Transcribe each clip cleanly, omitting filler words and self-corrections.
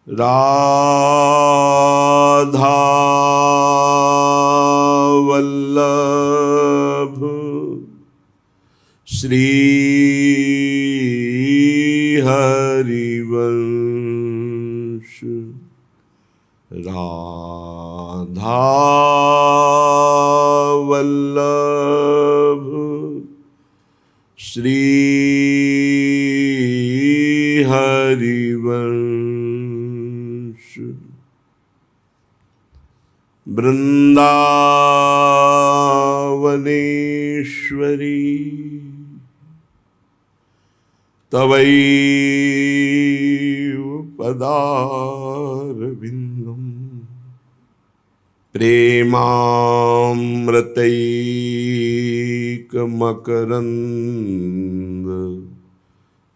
राधा वल्लभ श्री हरिवंश राधा वल्लभ श्री हरिवंश वृंदावनेश्वरी तवैव पदारविन्दम् प्रेमामृतैकमकरन्द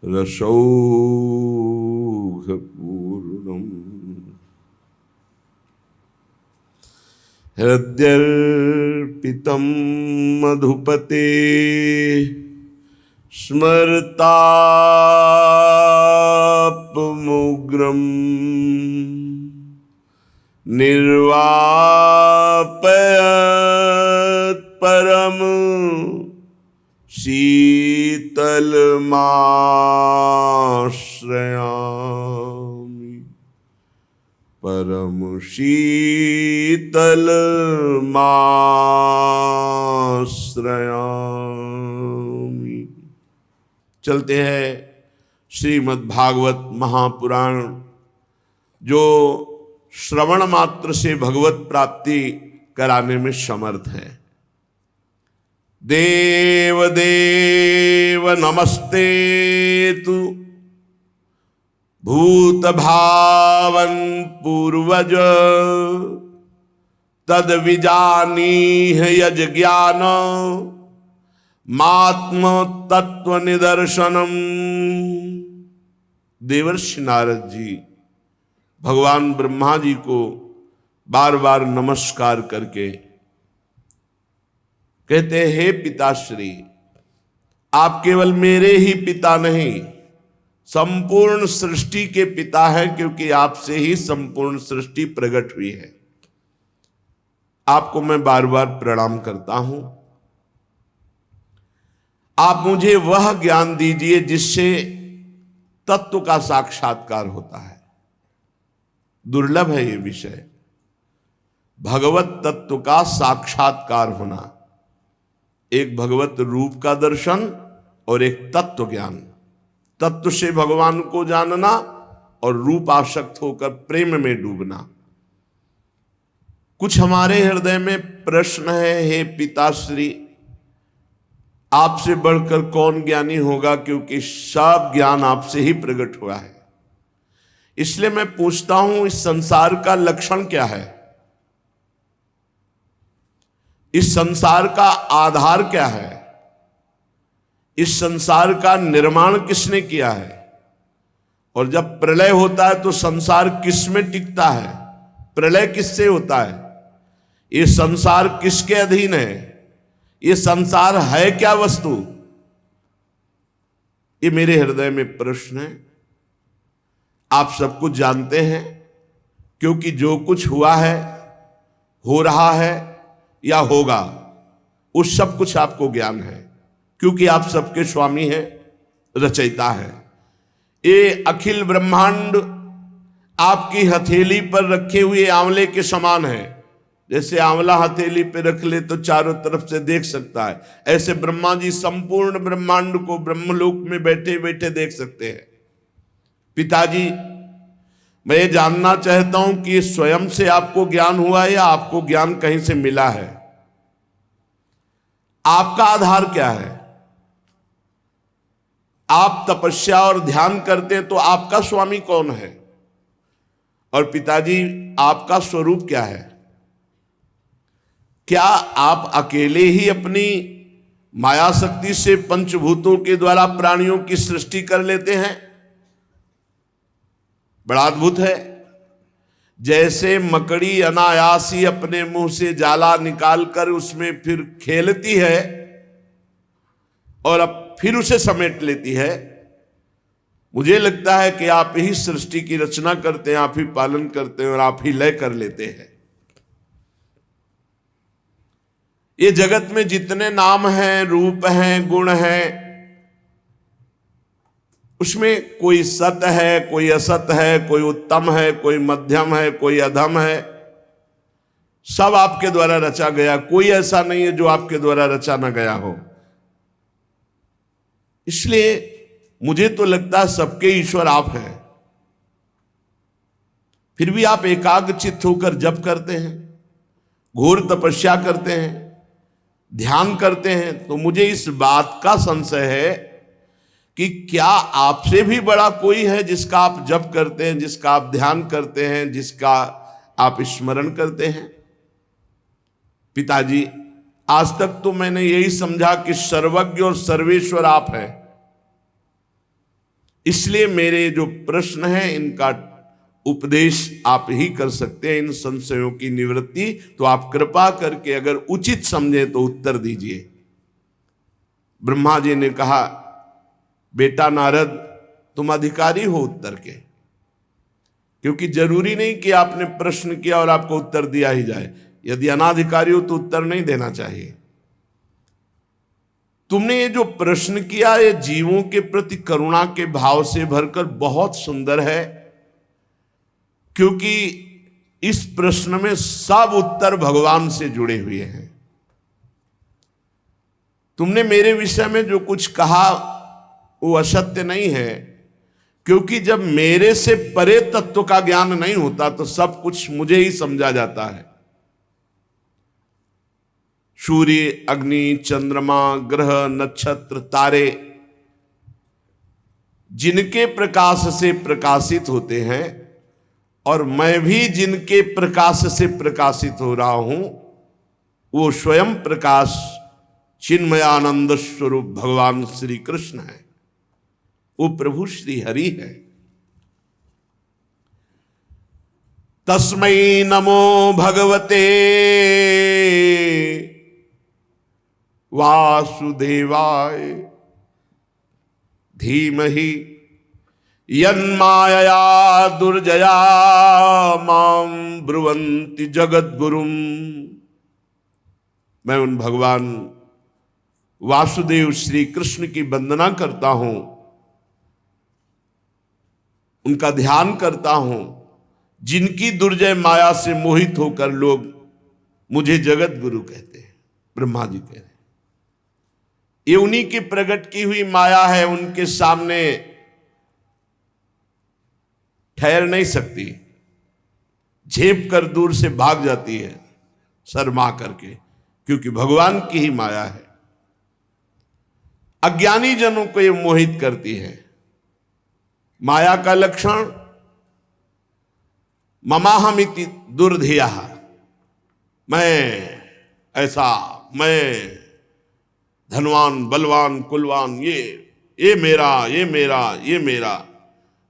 रसौघपूर्णम् हृद्यर्पितं मधुपते स्मरतापमुग्रम् निर्वापयत् परम शीतलमाश्रयामि परम शीतलमाश्रयामि। चलते हैं श्रीमद् भागवत महापुराण, जो श्रवण मात्र से भगवत प्राप्ति कराने में समर्थ है। देव देव नमस्ते तु भूत भावन पूर्वज तद विजानीह यज ज्ञान मात्म तत्व निदर्शनम। देवर्षि नारद जी भगवान ब्रह्मा जी को बार बार नमस्कार करके कहते हैं, हे पिताश्री, आप केवल मेरे ही पिता नहीं, संपूर्ण सृष्टि के पिता हैं, क्योंकि आपसे ही संपूर्ण सृष्टि प्रकट हुई है। आपको मैं बार बार प्रणाम करता हूं। आप मुझे वह ज्ञान दीजिए जिससे तत्व का साक्षात्कार होता है। दुर्लभ है ये विषय, भगवत तत्व का साक्षात्कार होना। एक भगवत रूप का दर्शन और एक तत्व ज्ञान। तत्व से भगवान को जानना और रूप आसक्त होकर प्रेम में डूबना। कुछ हमारे हृदय में प्रश्न है, हे पिताश्री, आपसे बढ़कर कौन ज्ञानी होगा, क्योंकि सब ज्ञान आपसे ही प्रकट हुआ है। इसलिए मैं पूछता हूं, इस संसार का लक्षण क्या है? इस संसार का आधार क्या है? इस संसार का निर्माण किसने किया है? और जब प्रलय होता है तो संसार किस में टिकता है? प्रलय किससे होता है? ये संसार किसके अधीन है? ये संसार है क्या वस्तु? ये मेरे हृदय में प्रश्न है। आप सब कुछ जानते हैं, क्योंकि जो कुछ हुआ है, हो रहा है या होगा, उस सब कुछ आपको ज्ञान है, क्योंकि आप सबके स्वामी हैं, रचयिता है। ये अखिल ब्रह्मांड आपकी हथेली पर रखे हुए आंवले के समान है। जैसे आंवला हथेली पे रख ले तो चारों तरफ से देख सकता है, ऐसे ब्रह्मा जी संपूर्ण ब्रह्मांड को ब्रह्मलोक में बैठे बैठे देख सकते हैं। पिताजी, मैं ये जानना चाहता हूं कि स्वयं से आपको ज्ञान हुआ या आपको ज्ञान कहीं से मिला है? आपका आधार क्या है? आप तपस्या और ध्यान करते हैं तो आपका स्वामी कौन है? और पिताजी, आपका स्वरूप क्या है? क्या आप अकेले ही अपनी माया शक्ति से पंचभूतों के द्वारा प्राणियों की सृष्टि कर लेते हैं? बड़ा अद्भुत है। जैसे मकड़ी अनायास ही अपने मुंह से जाला निकालकर उसमें फिर खेलती है और अब फिर उसे समेट लेती है, मुझे लगता है कि आप ही सृष्टि की रचना करते हैं, आप ही पालन करते हैं और आप ही लय कर लेते हैं। ये जगत में जितने नाम हैं, रूप हैं, गुण हैं, उसमें कोई सत है, कोई असत है, कोई उत्तम है, कोई मध्यम है, कोई अधम है। सब आपके द्वारा रचा गया, कोई ऐसा नहीं है जो आपके द्वारा रचा ना गया हो। इसलिए मुझे तो लगता है सबके ईश्वर आप हैं। फिर भी आप एकाग्रचित्त होकर जप करते हैं, घोर तपस्या करते हैं, ध्यान करते हैं। तो मुझे इस बात का संशय है कि क्या आपसे भी बड़ा कोई है जिसका आप जप करते हैं, जिसका आप ध्यान करते हैं, जिसका आप स्मरण करते हैं? पिताजी, आज तक तो मैंने यही समझा कि सर्वज्ञ और सर्वेश्वर आप हैं। इसलिए मेरे जो प्रश्न हैं इनका उपदेश आप ही कर सकते हैं, इन संशयों की निवृत्ति। तो आप कृपा करके अगर उचित समझें तो उत्तर दीजिए। ब्रह्मा जी ने कहा, बेटा नारद, तुम अधिकारी हो उत्तर के, क्योंकि जरूरी नहीं कि आपने प्रश्न किया और आपको उत्तर दिया ही जाए। यदि अनाधिकारी हो तो उत्तर नहीं देना चाहिए। तुमने ये जो प्रश्न किया, ये जीवों के प्रति करुणा के भाव से भरकर बहुत सुंदर है, क्योंकि इस प्रश्न में सब उत्तर भगवान से जुड़े हुए हैं। तुमने मेरे विषय में जो कुछ कहा वो असत्य नहीं है, क्योंकि जब मेरे से परे तत्व का ज्ञान नहीं होता तो सब कुछ मुझे ही समझा जाता है। सूर्य, अग्नि, चंद्रमा, ग्रह, नक्षत्र, तारे जिनके प्रकाश से प्रकाशित होते हैं और मैं भी जिनके प्रकाश से प्रकाशित हो रहा हूं, वो स्वयं प्रकाश चिन्मयानंद स्वरूप भगवान श्री कृष्ण है, वो प्रभु श्री हरि है। तस्मै नमो भगवते वासुदेवाय धीमहि यन्मायया दुर्जया मां ब्रुवन्ति जगद्गुरुम। मैं उन भगवान वासुदेव श्री कृष्ण की वंदना करता हूं, उनका ध्यान करता हूं, जिनकी दुर्जय माया से मोहित होकर लोग मुझे जगत गुरु कहते हैं। ब्रह्मा जी कह रहे हैं ये उन्हीं की प्रकट की हुई माया है, उनके सामने ठहर नहीं सकती, झेप कर दूर से भाग जाती है शर्मा करके, क्योंकि भगवान की ही माया है। अज्ञानी जनों को ये मोहित करती है। माया का लक्षण ममाहमिति दुर्धिया, मैं ऐसा, मैं धनवान, बलवान, कुलवान, ये मेरा, ये मेरा, ये मेरा।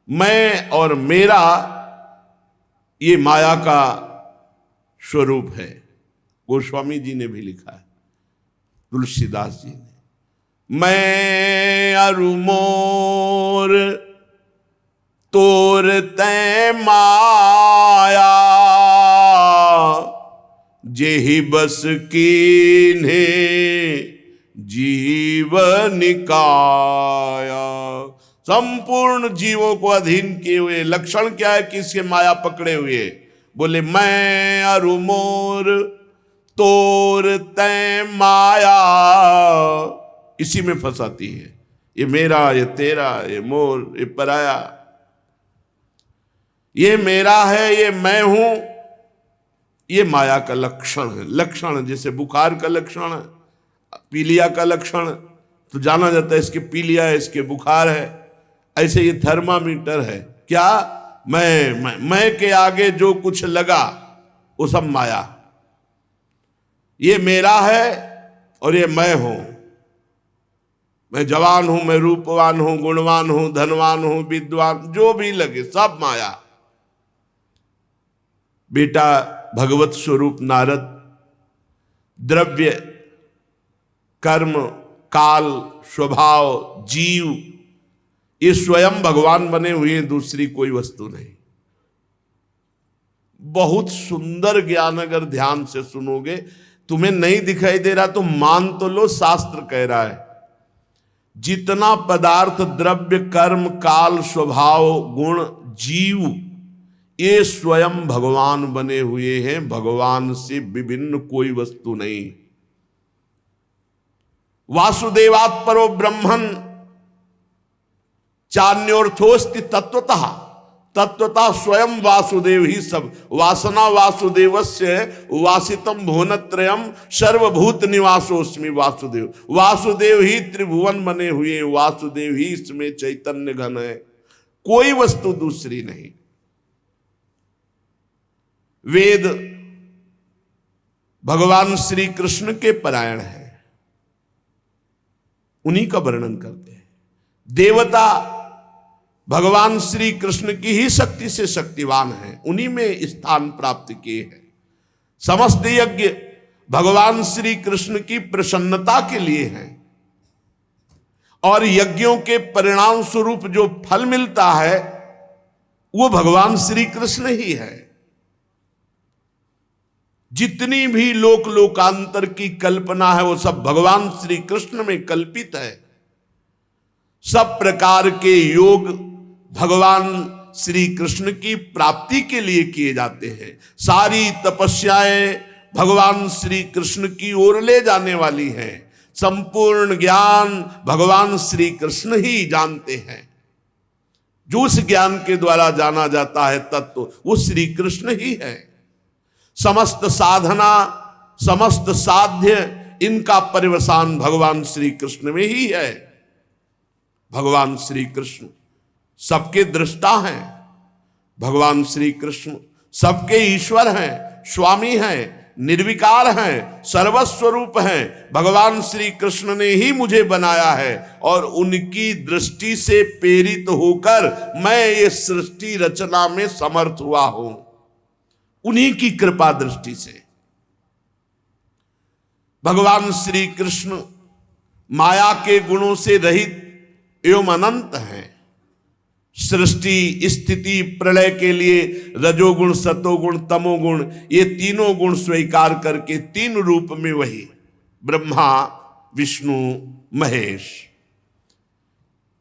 मैं और मेरा ये माया का स्वरूप है। गोस्वामी जी ने भी लिखा है, तुलसीदास जी ने, मैं अरु मोर तोर तै माया, जेहि बस कीन्हे जीवन काया। संपूर्ण जीवों को अधीन किए हुए। लक्षण क्या है कि इसके माया पकड़े हुए? बोले मैं अरु मोर तोर तै माया, इसी में फंसाती है। ये मेरा, ये तेरा, ये मोर, ये पराया, ये मेरा है, ये मैं हूं, ये माया का लक्षण है। लक्षण जैसे बुखार का लक्षण है, पीलिया का लक्षण तो जाना जाता है इसके पीलिया है, इसके बुखार है। ऐसे ये थर्मामीटर है। क्या? मैं के आगे जो कुछ लगा वो सब माया। ये मेरा है और ये मैं हूं। मैं जवान हूं, मैं रूपवान हूं, गुणवान हूं, धनवान हूं, विद्वान, जो भी लगे सब माया। बेटा भगवत स्वरूप नारद, द्रव्य, कर्म, काल, स्वभाव, जीव, ये स्वयं भगवान बने हुए, दूसरी कोई वस्तु नहीं। बहुत सुंदर ज्ञान, अगर ध्यान से सुनोगे, तुम्हें नहीं दिखाई दे रहा तो मान तो लो, शास्त्र कह रहा है जितना पदार्थ, द्रव्य, कर्म, काल, स्वभाव, गुण, जीव, ये स्वयं भगवान बने हुए हैं, भगवान से विभिन्न कोई वस्तु नहीं। वासुदेवात् परो ब्रह्मन् चान्योर्थोस्ति तत्वतः, तत्वतः स्वयं वासुदेव ही सब। वासना वासुदेवस्य वासितम भुवनत्रयम् सर्वभूत निवासोस्मि वासुदेव। वासुदेव ही त्रिभुवन बने हुए, वासुदेव ही इसमें चैतन्य घन है, कोई वस्तु दूसरी नहीं। वेद भगवान श्री कृष्ण के परायण है, उन्हीं का वर्णन करते हैं। देवता भगवान श्री कृष्ण की ही शक्ति से शक्तिवान है, उन्हीं में स्थान प्राप्त किए हैं। समस्त यज्ञ भगवान श्री कृष्ण की प्रसन्नता के लिए हैं, और यज्ञों के परिणाम स्वरूप जो फल मिलता है वो भगवान श्री कृष्ण ही है। जितनी भी लोक लोकांतर की कल्पना है वो सब भगवान श्री कृष्ण में कल्पित है। सब प्रकार के योग भगवान श्री कृष्ण की प्राप्ति के लिए किए जाते हैं। सारी तपस्याएं भगवान श्री कृष्ण की ओर ले जाने वाली हैं। संपूर्ण ज्ञान भगवान श्री कृष्ण ही जानते हैं। जो उस ज्ञान के द्वारा जाना जाता है तत्व, वो श्री कृष्ण ही है। समस्त साधना, समस्त साध्य, इनका परिवसान भगवान श्री कृष्ण में ही है। भगवान श्री कृष्ण सबके दृष्टा हैं, भगवान श्री कृष्ण सबके ईश्वर हैं, स्वामी हैं, निर्विकार हैं, सर्वस्वरूप हैं। भगवान श्री कृष्ण ने ही मुझे बनाया है और उनकी दृष्टि से प्रेरित होकर मैं ये सृष्टि रचना में समर्थ हुआ हूं, उन्हीं की कृपा दृष्टि से। भगवान श्री कृष्ण माया के गुणों से रहित एवं अनंत हैं। सृष्टि स्थिति प्रलय के लिए रजोगुण, सतोगुण, तमोगुण, ये तीनों गुण स्वीकार करके तीन रूप में वही ब्रह्मा, विष्णु, महेश,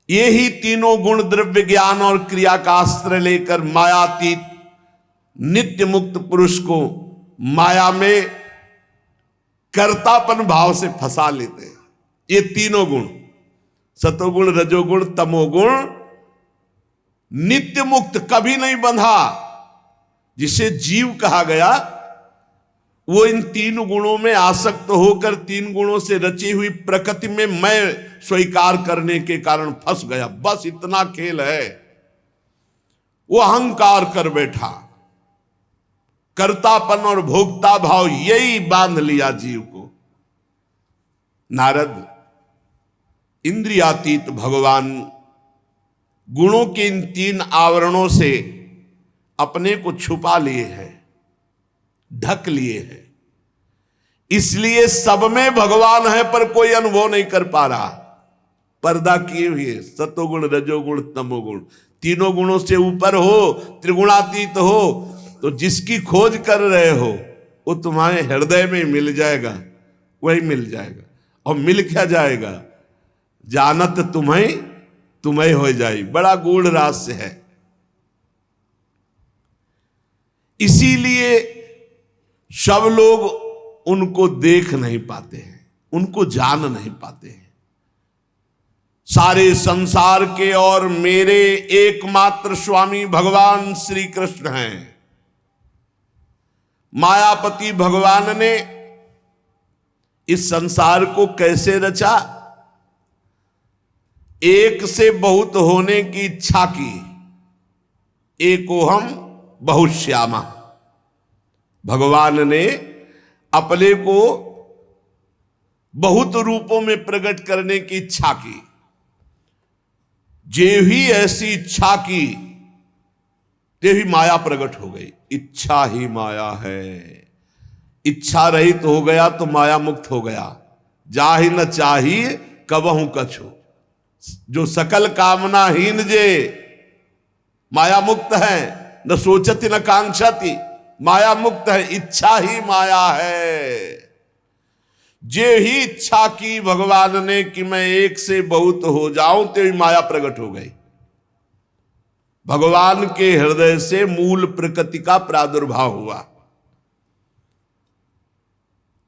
ये ही तीनों गुण द्रव्य, ज्ञान और क्रिया का आश्रय लेकर मायातीत नित्य मुक्त पुरुष को माया में कर्तापन भाव से फंसा लेते हैं। ये तीनों गुण, सतोगुण, रजोगुण, तमोगुण, नित्य मुक्त, कभी नहीं बंधा, जिसे जीव कहा गया, वो इन तीन गुणों में आसक्त होकर तीन गुणों से रची हुई प्रकृति में मैं स्वीकार करने के कारण फंस गया। बस इतना खेल है। वो अहंकार कर बैठा, कर्तापन और भोक्ता भाव यही बांध लिया जीव को। नारद इंद्रियातीत भगवान गुणों के इन तीन आवरणों से अपने को छुपा लिए हैं, ढक लिए हैं। इसलिए सब में भगवान है पर कोई अनुभव नहीं कर पा रहा। पर्दा किए हुए सतोगुण, रजोगुण, तमोगुण, तीनों गुणों से ऊपर हो, त्रिगुणातीत हो, तो जिसकी खोज कर रहे हो वो तुम्हारे हृदय में मिल जाएगा, वही मिल जाएगा। और मिल क्या जाएगा? जानत तुम्हें तुम्हें हो जाए। बड़ा गूढ़ रहस्य है। इसीलिए सब लोग उनको देख नहीं पाते हैं, उनको जान नहीं पाते हैं। सारे संसार के और मेरे एकमात्र स्वामी भगवान श्री कृष्ण हैं। मायापति भगवान ने इस संसार को कैसे रचा? एक से बहुत होने की इच्छा की। एकोहम बहुश्यामा। भगवान ने अपने को बहुत रूपों में प्रकट करने की इच्छा की। जे ही ऐसी इच्छा की ते ही माया प्रकट हो गई। इच्छा ही माया है। इच्छा रहित हो गया तो माया मुक्त हो गया। जाहि न चाहिए कबहू कछु। जो सकल कामनाहीन जे माया मुक्त है, न सोचती न कांक्षती, माया मुक्त है, इच्छा ही माया है। जे ही इच्छा की भगवान ने कि मैं एक से बहुत हो जाऊं, तो ही माया प्रकट हो गई। भगवान के हृदय से मूल प्रकृति का प्रादुर्भाव हुआ।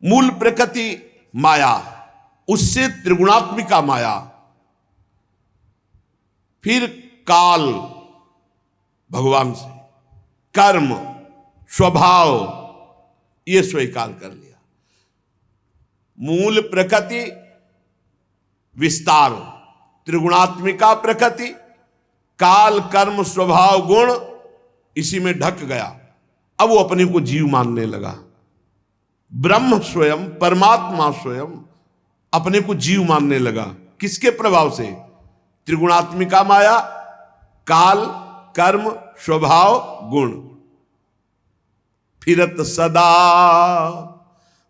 मूल प्रकृति माया, उससे त्रिगुणात्मिका माया, फिर काल भगवान से, कर्म स्वभाव ये स्वीकार कर लिया। मूल प्रकृति विस्तार, त्रिगुणात्मिका प्रकृति, काल कर्म स्वभाव गुण, इसी में ढक गया। अब वो अपने को जीव मानने लगा। ब्रह्म स्वयं, परमात्मा स्वयं अपने को जीव मानने लगा। किसके प्रभाव से? त्रिगुणात्मिका माया, काल कर्म स्वभाव गुण। फिरत सदा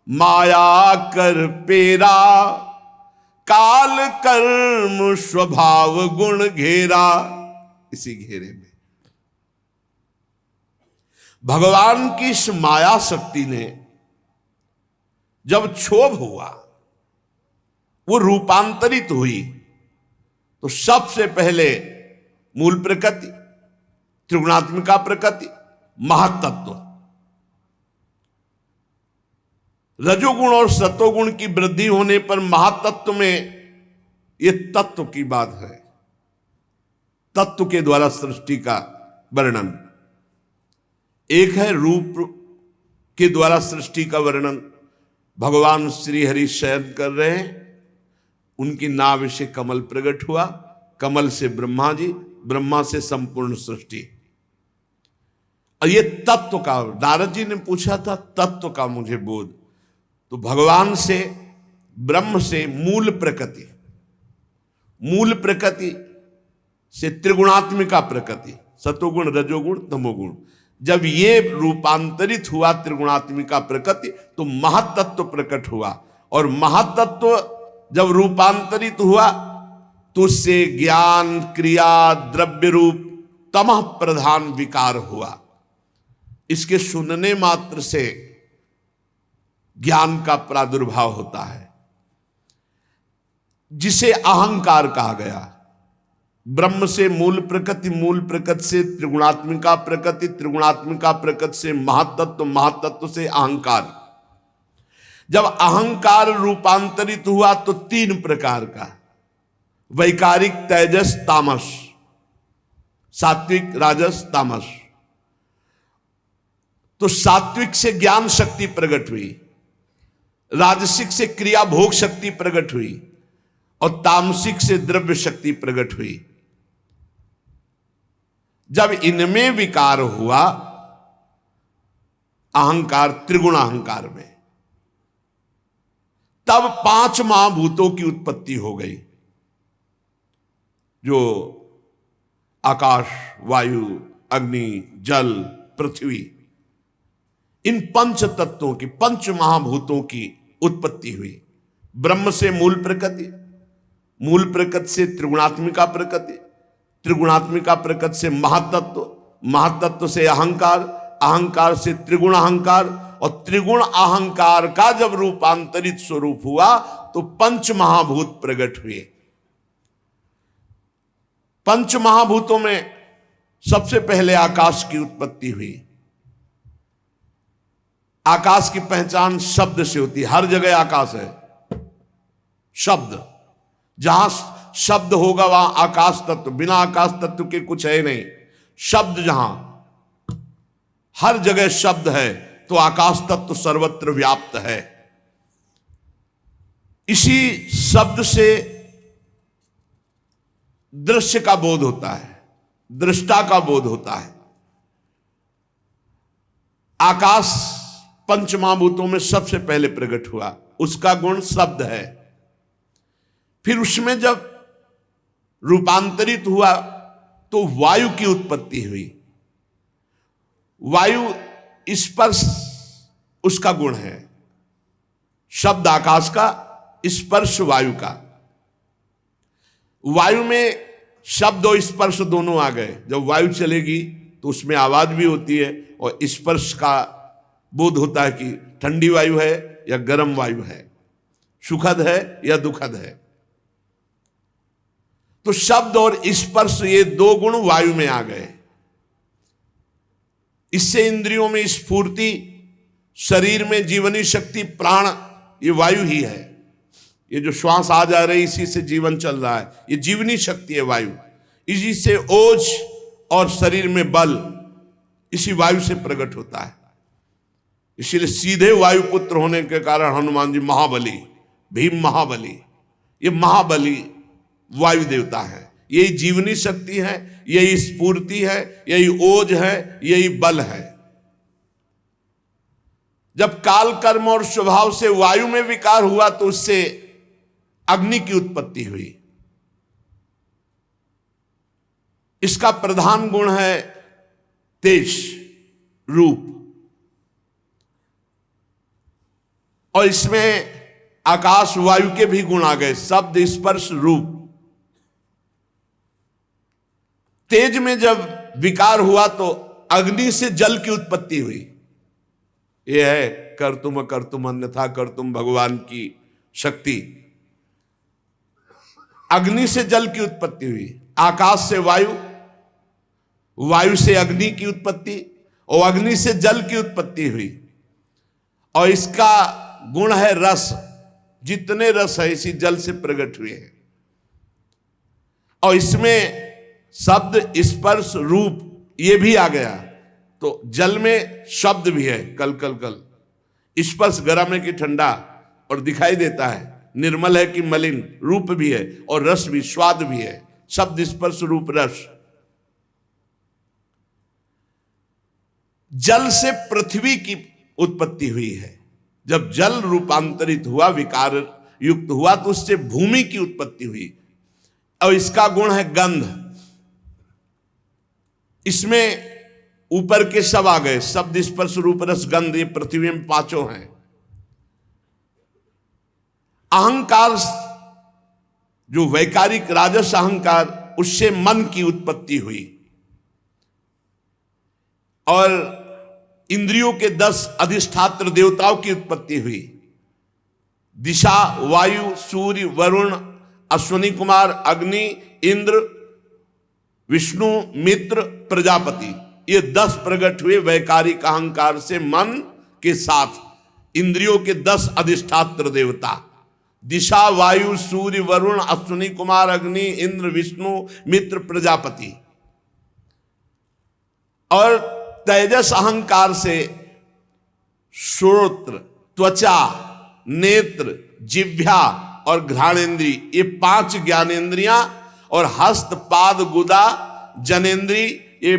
माया कर पेरा, काल कर्म स्वभाव गुण घेरा। इसी घेरे में भगवान की इस माया शक्ति ने जब क्षोभ हुआ, वो रूपांतरित हुई, तो सबसे पहले मूल प्रकृति, त्रिगुणात्मिका प्रकृति, महातत्व, रजोगुण और सतोगुण की वृद्धि होने पर महातत्व में ये तत्व की बात है। तत्व के द्वारा सृष्टि का वर्णन। एक है रूप के द्वारा सृष्टि का वर्णन। भगवान श्री हरि शयन कर रहे हैं, उनकी नाभि से कमल प्रकट हुआ, कमल से ब्रह्मा जी, ब्रह्मा से संपूर्ण सृष्टि। और ये तत्व का, नारद जी ने पूछा था तत्व का मुझे बोध, तो भगवान से, ब्रह्म से मूल प्रकृति, मूल प्रकृति से त्रिगुणात्मिका प्रकृति, सतोगुण रजोगुण तमोगुण, जब ये रूपांतरित हुआ त्रिगुणात्मिका प्रकृति, तो महातत्व प्रकट हुआ। और महातत्व जब रूपांतरित हुआ तो उससे ज्ञान क्रिया द्रव्य रूप तमः प्रधान विकार हुआ। इसके सुनने मात्र से ज्ञान का प्रादुर्भाव होता है, जिसे अहंकार कहा गया। ब्रह्म से मूल प्रकृति, मूल प्रकृति से त्रिगुणात्मिका प्रकृति, त्रिगुणात्मिका प्रकृति से महातत्व, महातत्व से अहंकार। जब अहंकार रूपांतरित हुआ तो तीन प्रकार का, वैकारिक तेजस तामस, सात्विक राजस तामस। तो सात्विक से ज्ञान शक्ति प्रकट हुई, राजसिक से क्रिया भोग शक्ति प्रकट हुई, और तामसिक से द्रव्य शक्ति प्रकट हुई। जब इनमें विकार हुआ, अहंकार, त्रिगुण अहंकार में, तब पांच महाभूतों की उत्पत्ति हो गई, जो आकाश, वायु, अग्नि, जल, पृथ्वी, इन पंच तत्वों की, पंच महाभूतों की उत्पत्ति हुई। ब्रह्म से मूल प्रकृति, मूल प्रकृति से त्रिगुणात्मिका प्रकृति, त्रिगुणात्मिका प्रकृति से महातत्व, महातत्व से अहंकार, अहंकार से त्रिगुण अहंकार, और त्रिगुण अहंकार का जब रूपांतरित स्वरूप हुआ तो पंच महाभूत प्रकट हुए। पंच महाभूतों में सबसे पहले आकाश की उत्पत्ति हुई। आकाश की पहचान शब्द से होती है, हर जगह आकाश है। शब्द, जहां शब्द होगा वहां आकाश तत्व, बिना आकाश तत्व के कुछ है नहीं। शब्द जहां, हर जगह शब्द है, तो आकाश तत्व सर्वत्र व्याप्त है। इसी शब्द से दृश्य का बोध होता है, दृष्टा का बोध होता है। आकाश पंच महाभूतों में सबसे पहले प्रकट हुआ, उसका गुण शब्द है। फिर उसमें जब रूपांतरित हुआ तो वायु की उत्पत्ति हुई। वायु स्पर्श उसका गुण है, शब्द आकाश का, स्पर्श वायु का। वायु में शब्द और स्पर्श दोनों आ गए। जब वायु चलेगी तो उसमें आवाज भी होती है और स्पर्श का बोध होता है कि ठंडी वायु है या गर्म वायु है, सुखद है या दुखद है। तो शब्द और स्पर्श ये दो गुण वायु में आ गए। इससे इंद्रियों में स्फूर्ति, शरीर में जीवनी शक्ति, प्राण, ये वायु ही है। ये जो श्वास आ जा रही, इसी से जीवन चल रहा है, ये जीवनी शक्ति है वायु। इसी से ओज और शरीर में बल इसी वायु से प्रकट होता है। इसीलिए सीधे वायुपुत्र होने के कारण हनुमान जी महाबली, भीम महाबली, ये महाबली वायु देवता है। यही जीवनी शक्ति है, यही स्फूर्ति है, यही ओज है, यही बल है। जब काल कर्म और स्वभाव से वायु में विकार हुआ तो उससे अग्नि की उत्पत्ति हुई। इसका प्रधान गुण है तेज रूप, और इसमें आकाश वायु के भी गुण आ गए, शब्द स्पर्श रूप। तेज में जब विकार हुआ तो अग्नि से जल की उत्पत्ति हुई। यह है कर्तुम अन्यथा कर्तुम भगवान की शक्ति। अग्नि से जल की उत्पत्ति हुई, आकाश से वायु, वायु से अग्नि की उत्पत्ति और अग्नि से जल की उत्पत्ति हुई। और इसका गुण है रस, जितने रस है इसी जल से प्रकट हुए हैं। और इसमें शब्द स्पर्श रूप ये भी आ गया। तो जल में शब्द भी है, कल कल कल, स्पर्श गरम है कि ठंडा और दिखाई देता है, निर्मल है कि मलिन, रूप भी है, और रस भी, स्वाद भी है। शब्द स्पर्श रूप रस। जल से पृथ्वी की उत्पत्ति हुई है। जब जल रूपांतरित हुआ, विकार युक्त हुआ, तो उससे भूमि की उत्पत्ति हुई। और इसका गुण है गंध। इसमें ऊपर के सब आ गए, शब्द स्पर्श रूप रस गंध, ये पृथ्वी में पांचों हैं। अहंकार, जो वैकारिक राजस अहंकार, उससे मन की उत्पत्ति हुई। और इंद्रियों के 10 अधिष्ठात्र देवताओं की उत्पत्ति हुई। दिशा, वायु, सूर्य, वरुण, अश्विनी कुमार, अग्नि, इंद्र, विष्णु, मित्र, प्रजापति, ये 10 प्रकट हुए वैकारिक अहंकार से मन के साथ। इंद्रियों के 10 अधिष्ठात्र देवता, दिशा, वायु, सूर्य, वरुण, अश्विनी कुमार, अग्नि, इंद्र, विष्णु, मित्र, प्रजापति। और तेजस अहंकार से श्रोत्र, त्वचा, नेत्र, जिह्वा और घ्राणेन्द्री, ये 5 ज्ञानेन्द्रियां, और हस्त, पाद, गुदा, जनेन्द्री, ये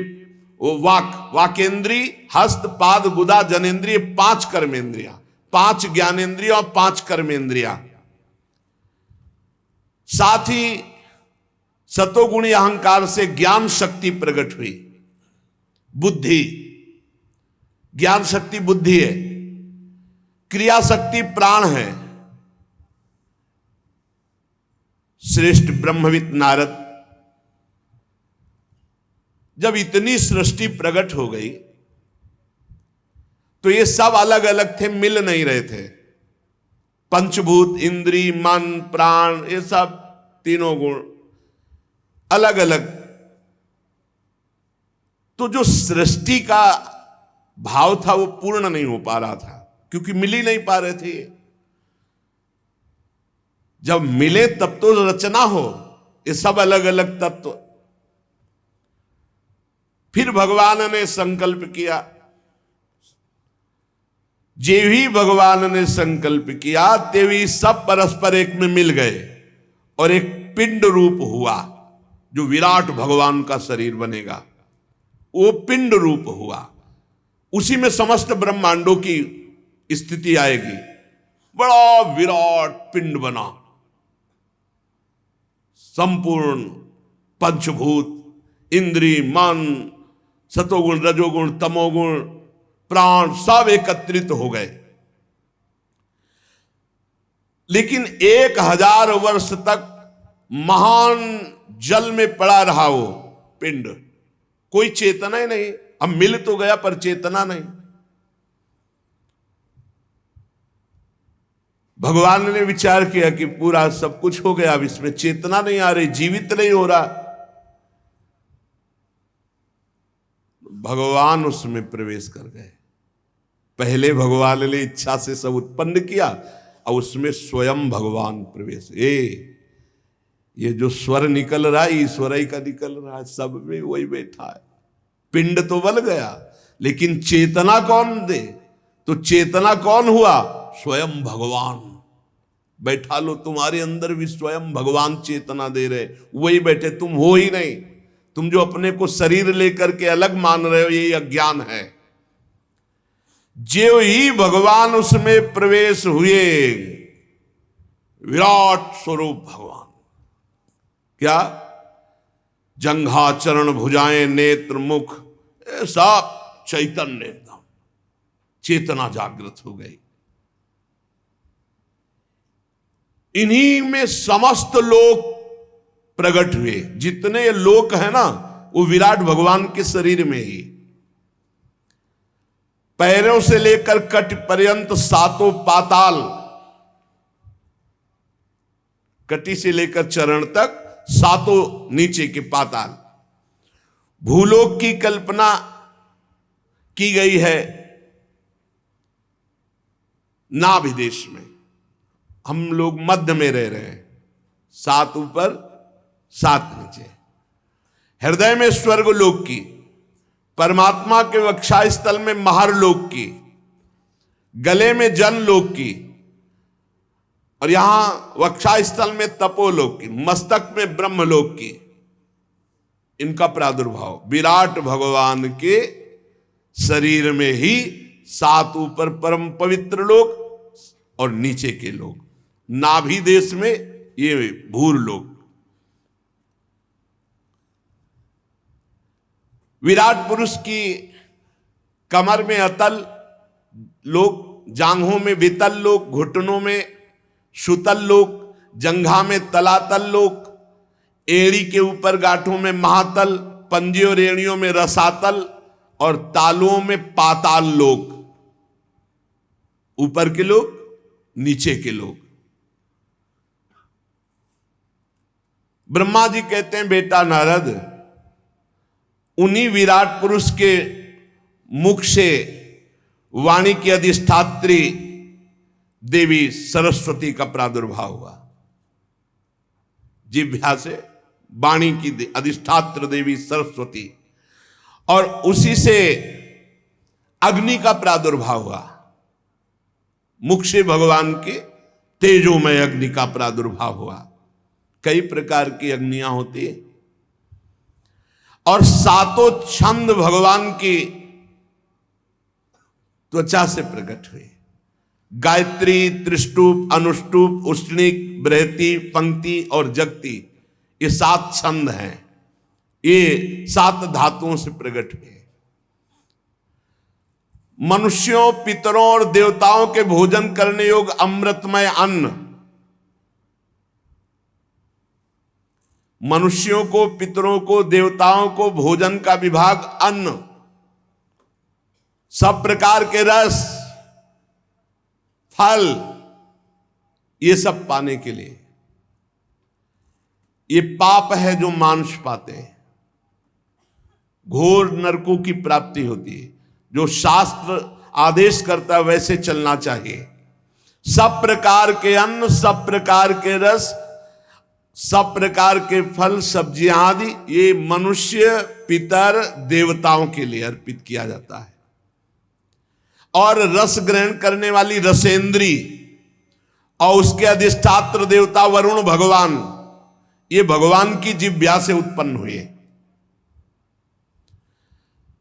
वाकेंद्री, हस्त, पाद, गुदा, जनेन्द्री, 5 कर्मेंद्रियां, 5 ज्ञानेन्द्रियां और 5 कर्मेंद्रियां। साथ ही सतोगुणी अहंकार से ज्ञान शक्ति प्रकट हुई। बुद्धि, ज्ञान शक्ति बुद्धि है, क्रिया शक्ति प्राण है। श्रेष्ठ ब्रह्मविद नारद, जब इतनी सृष्टि प्रकट हो गई तो ये सब अलग अलग थे, मिल नहीं रहे थे। पंचभूत, इंद्री, मन, प्राण, ये सब तीनों गुण अलग अलग। तो जो सृष्टि का भाव था वो पूर्ण नहीं हो पा रहा था, क्योंकि मिल ही नहीं पा रहे थे। जब मिले तब तो रचना हो, ये सब अलग अलग तत्व। फिर भगवान ने संकल्प किया, जे भी भगवान ने संकल्प किया तेवी सब परस्पर एक में मिल गए और एक पिंड रूप हुआ, जो विराट भगवान का शरीर बनेगा, वो पिंड रूप हुआ। उसी में समस्त ब्रह्मांडों की स्थिति आएगी। बड़ा विराट पिंड बना, संपूर्ण पंचभूत, इंद्री, मन, सतोगुण, रजोगुण, तमोगुण, प्राण सब एकत्रित हो गए। लेकिन 1000 वर्ष तक महान जल में पड़ा रहा वो पिंड, कोई चेतना ही नहीं। अब मिल तो गया पर चेतना नहीं। भगवान ने विचार किया कि पूरा सब कुछ हो गया, अब इसमें चेतना नहीं आ रही, जीवित नहीं हो रहा। भगवान उसमें प्रवेश कर गए। पहले भगवान ने इच्छा से सब उत्पन्न किया और उसमें स्वयं भगवान प्रवेश। ये जो स्वर निकल रहा है ईश्वर ही का निकल रहा है, सब में वही बैठा है। पिंड तो बन गया लेकिन चेतना कौन दे? तो चेतना कौन हुआ? स्वयं भगवान। बैठा लो, तुम्हारे अंदर भी स्वयं भगवान चेतना दे रहे, वही बैठे, तुम हो ही नहीं। तुम जो अपने को शरीर लेकर के अलग मान रहे हो, यही अज्ञान है। जो ही भगवान उसमें प्रवेश हुए, विराट स्वरूप भगवान। क्या? जंघा चरण भुजाएं नेत्र मुख, सब चैतन्य, एकदम चेतना जागृत हो गई। इन्हीं में समस्त लोक प्रकट हुए। जितने लोक है ना, वो विराट भगवान के शरीर में ही। पैरों से लेकर कट पर्यंत सातों पाताल, कटी से लेकर चरण तक सातों नीचे के पाताल। भूलोक की कल्पना की गई है नाभि देश में। हम लोग मध्य में रह रहे हैं, सात ऊपर सात नीचे। हृदय में स्वर्ग लोक की, परमात्मा के वक्षा स्थल में महार लोक की, गले में जन लोक की, और यहां वक्षा स्थल में तपोलोक की, मस्तक में ब्रह्मलोक की। इनका प्रादुर्भाव विराट भगवान के शरीर में ही सात ऊपर परम पवित्र लोक और नीचे के लोक। नाभि देश में ये भूर लोक। विराट पुरुष की कमर में अतल लोक, जांघों में वितल लोक, घुटनों में सुतल लोक, जंघा में तलातल लोक, एड़ी के ऊपर गांठों में महातल, पंजे और एड़ियों में रसातल और तालुओं में पाताल लोक। ऊपर के लोक, नीचे के लोक। ब्रह्मा जी कहते हैं, बेटा नारद, उन्हीं विराट पुरुष के मुख से वाणी की अधिष्ठात्री देवी सरस्वती का प्रादुर्भाव हुआ। जिह्वा से वाणी की अधिष्ठात्र देवी सरस्वती, और उसी से अग्नि का प्रादुर्भाव हुआ। मुख से भगवान के तेजोमय अग्नि का प्रादुर्भाव हुआ। कई प्रकार की अग्नियां होती है, और सातों छंद भगवान की त्वचा से प्रकट हुए। गायत्री, त्रिष्टुप, अनुष्टुप, उष्णिक, बृहति, पंक्ति और जगति, ये सात छंद हैं। ये सात धातुओं से प्रकट हुए। मनुष्यों, पितरों और देवताओं के भोजन करने योग्य अमृतमय अन्न, मनुष्यों को, पितरों को, देवताओं को भोजन का विभाग अन्न, सब प्रकार के रस, फल, ये सब पाने के लिए। ये पाप है जो मांस पाते हैं, घोर नरकों की प्राप्ति होती है। जो शास्त्र आदेश करता है वैसे चलना चाहिए। सब प्रकार के अन्न, सब प्रकार के रस, सब प्रकार के फल, सब्जियां आदि, ये मनुष्य, पितर, देवताओं के लिए अर्पित किया जाता है। और रस ग्रहण करने वाली रसेंद्री और उसके अधिष्ठात्र देवता वरुण भगवान, ये भगवान की जिह्वा से उत्पन्न हुए।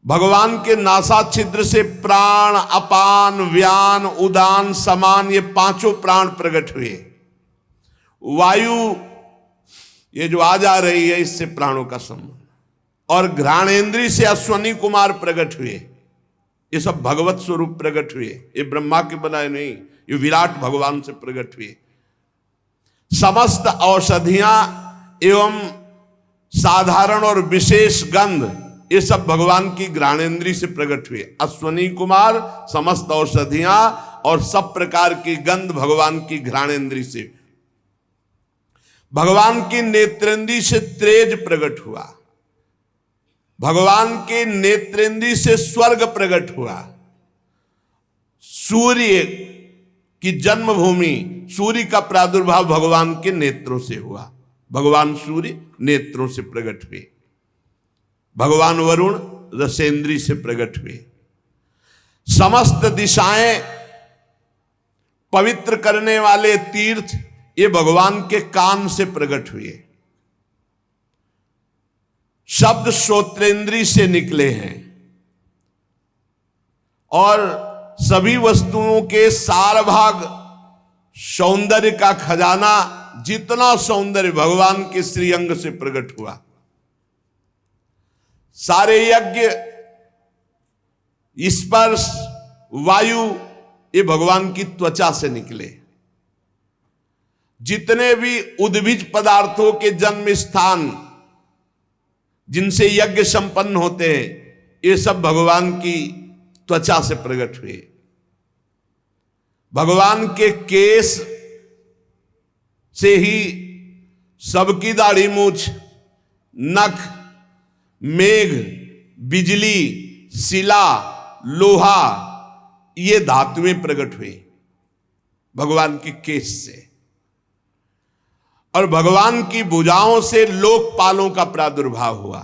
भगवान के नासा छिद्र से प्राण, अपान, व्यान, उदान, समान, ये पांचों प्राण प्रकट हुए। वायु ये जो आज आ रही है, इससे प्राणों का संबंध। और घ्राणेन्द्री से अश्वनी कुमार प्रकट हुए। ये सब भगवत स्वरूप प्रकट हुए। ये ब्रह्मा के बनाए नहीं, ये विराट भगवान से प्रकट हुए। समस्त औषधियां एवं साधारण और विशेष गंध, ये सब भगवान की घ्राणेन्द्रिय से प्रकट हुए। अश्वनी कुमार, समस्त औषधियां और सब प्रकार की गंध भगवान की घ्राणेन्द्रिय से। भगवान की नेत्रेंद्रिय से तेज प्रकट हुआ, भगवान के नेत्रेंद्रिय से स्वर्ग प्रकट हुआ। सूर्य की जन्मभूमि, सूर्य का प्रादुर्भाव भगवान के नेत्रों से हुआ, भगवान सूर्य नेत्रों से प्रकट हुए। भगवान वरुण रसेंद्रिय से प्रकट हुए। समस्त दिशाएं पवित्र करने वाले तीर्थ, ये भगवान के कान से प्रकट हुए। शब्द श्रोत्रेंद्रिय से निकले हैं और सभी वस्तुओं के सार भाग सौंदर्य का खजाना, जितना सौंदर्य भगवान के श्रीअंग से प्रकट हुआ। सारे यज्ञ, स्पर्श, वायु, ये भगवान की त्वचा से निकले। जितने भी उद्भिज पदार्थों के जन्म स्थान जिनसे यज्ञ संपन्न होते हैं, ये सब भगवान की त्वचा से प्रकट हुए। भगवान के केश से ही सबकी दाढ़ी मूछ, नख, मेघ, बिजली, शिला, लोहा, ये धातुएं प्रकट हुई भगवान के केश से। और भगवान की भुजाओं से लोकपालों का प्रादुर्भाव हुआ।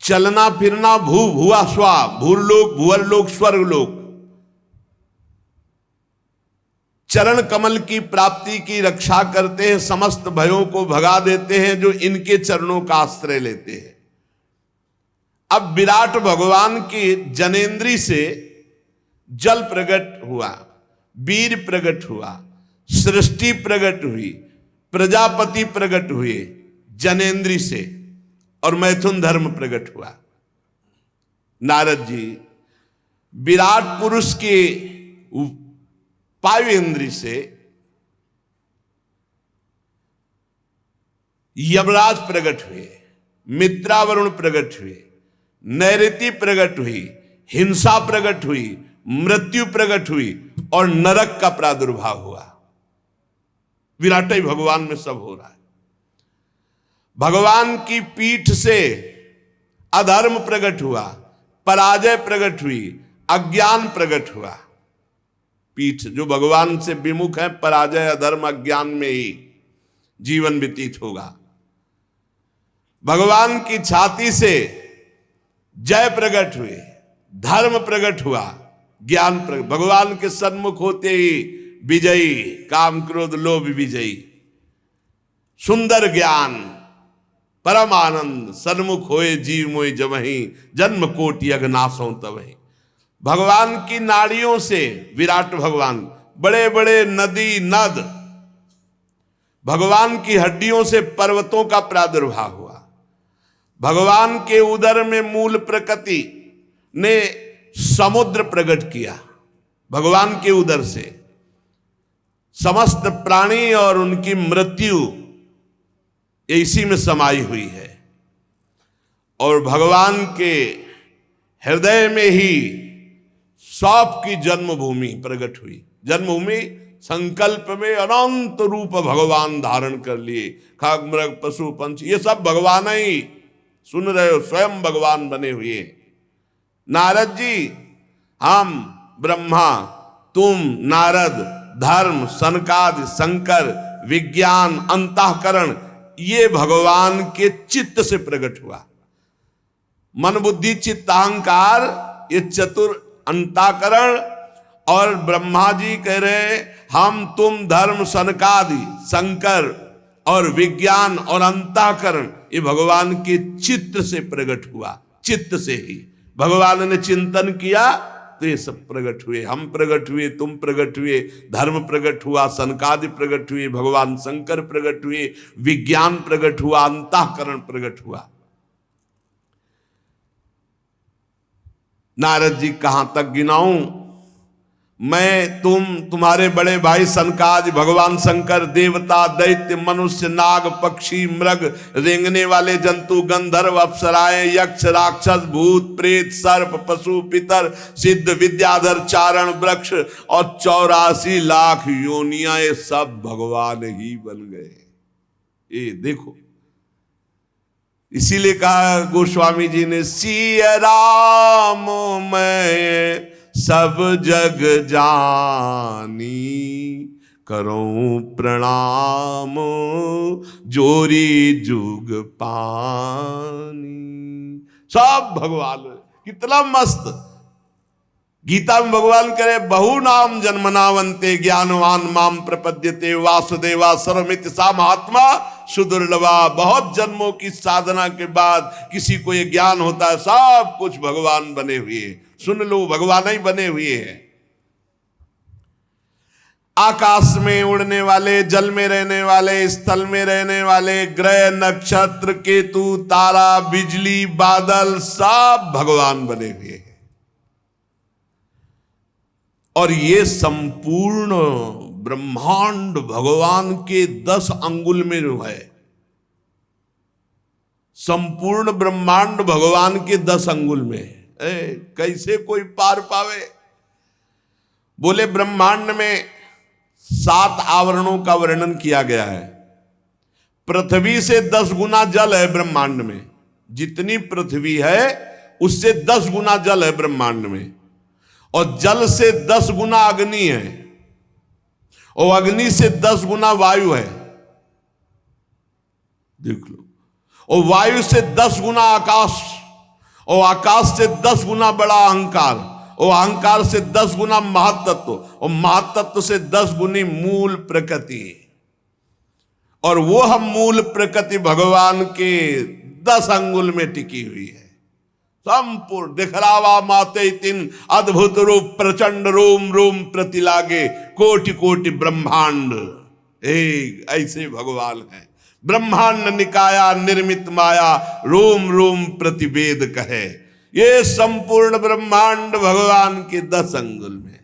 चलना फिरना, भू भुआ स्वा, भूरलोक, भुवरलोक, स्वर्गलोक, चरण कमल की प्राप्ति की रक्षा करते हैं, समस्त भयों को भगा देते हैं जो इनके चरणों का आश्रय लेते हैं। अब विराट भगवान की जनेन्द्रिय से जल प्रकट हुआ, वीर प्रकट हुआ, सृष्टि प्रकट हुई, प्रजापति प्रकट हुए जनेन्द्रिय से, और मैथुन धर्म प्रकट हुआ। नारद जी विराट पुरुष के वायु इंद्रिय से यमराज प्रकट हुए, मित्रावरुण प्रकट हुए, नैऋति प्रकट हुई, हिंसा प्रकट हुई, मृत्यु प्रकट हुई और नरक का प्रादुर्भाव हुआ। विराट ही भगवान में सब हो रहा है। भगवान की पीठ से अधर्म प्रकट हुआ, पराजय प्रकट हुई, अज्ञान प्रकट हुआ। पीठ जो भगवान से विमुख है, पराजय, अधर्म, अज्ञान में ही जीवन व्यतीत होगा। भगवान की छाती से जय प्रकट हुए, धर्म प्रकट हुआ, ज्ञान प्रकट। भगवान के सन्मुख होते ही विजयी, काम क्रोध लोभ विजयी, सुंदर ज्ञान, परम आनंद, सन्मुख होए जीव मोहि जमहि, जन्म कोटि अघनासों तबहि। भगवान की नाड़ियों से विराट भगवान, बड़े बड़े नदी नद, भगवान की हड्डियों से पर्वतों का प्रादुर्भाव हुआ। भगवान के उदर में मूल प्रकृति ने समुद्र प्रकट किया। भगवान के उदर से समस्त प्राणी और उनकी मृत्यु इसी में समाई हुई है। और भगवान के हृदय में ही सौंप की जन्मभूमि प्रकट हुई। जन्मभूमि संकल्प में अनंत रूप भगवान धारण कर लिए, खाक मृग पशु पंछी, ये सब भगवान ही, सुन रहे हो, स्वयं भगवान बने हुए। नारद जी, हम ब्रह्मा, तुम नारद, धर्म, सनकादि, शंकर, विज्ञान, अंतःकरण, ये भगवान के चित्त से प्रकट हुआ। मन बुद्धि चित्त अहंकार, ये चतुर अंतःकरण। और ब्रह्मा जी कह रहे हम तुम धर्म, सनकादि, शंकर और विज्ञान और अंतःकरण, ये भगवान के चित्त से प्रकट हुआ। चित्त से ही भगवान ने चिंतन किया तो ये सब प्रकट हुए। हम प्रकट हुए, तुम प्रकट हुए, धर्म प्रकट हुआ, सनकादि प्रकट हुए, भगवान शंकर प्रकट हुए, विज्ञान प्रकट हुआ, अंतःकरण प्रकट हुआ। नारद जी कहां तक गिनाऊं? मैं तुम्हारे बड़े भाई सनकाज, भगवान शंकर, देवता, दैत्य, मनुष्य, नाग, पक्षी, मृग, रेंगने वाले जंतु, गंधर्व, अप्सराएं, यक्ष, राक्षस, भूत, प्रेत, सर्प, पशु, पितर, सिद्ध, विद्याधर, चारण, वृक्ष और 84 लाख योनियां, ये सब भगवान ही बन गए। ये देखो, इसीलिए कहा गोस्वामी जी ने, सिया राम मैं सब जग जानी, करूं प्रणाम जोरी जुग पानी। सब भगवान, कितना मस्त। गीता में भगवान करे, बहु नाम जन्मनावंते ज्ञानवान माम प्रपद्यते वासुदेवा सर्वमित सा महात्मा सुदुर्लभा। बहुत जन्मों की साधना के बाद किसी को ये ज्ञान होता है, सब कुछ भगवान बने हुए। सुन लो, भगवान ही बने हुए हैं। आकाश में उड़ने वाले, जल में रहने वाले, स्थल में रहने वाले, ग्रह, नक्षत्र, केतु, तारा, बिजली, बादल, सब भगवान बने हुए हैं। और ये संपूर्ण ब्रह्मांड भगवान के 10 अंगुल में है। संपूर्ण ब्रह्मांड भगवान के 10 अंगुल में है। कैसे कोई पार पावे? बोले ब्रह्मांड में 7 आवरणों का वर्णन किया गया है। पृथ्वी से 10 गुना जल है ब्रह्मांड में। जितनी पृथ्वी है उससे 10 गुना जल है ब्रह्मांड में, और जल से 10 गुना अग्नि है, और अग्नि से 10 गुना वायु है। देख लो। और वायु से 10 गुना आकाश, और आकाश से 10 गुना बड़ा अहंकार, और अहंकार से 10 गुना महातत्व, और महातत्व से 10 गुनी मूल प्रकृति। और वो हम मूल प्रकृति भगवान के 10 अंगुल में टिकी हुई है। संपूर्ण दिखलावा माते तिन अद्भुत रूप प्रचंड, रोम रोम प्रति लागे कोटि कोटि ब्रह्मांड। ऐसे भगवान है। ब्रह्मांड निकाया निर्मित माया, रोम रोम प्रतिवेद कहे। ये संपूर्ण ब्रह्मांड भगवान के 10 अंगुल में।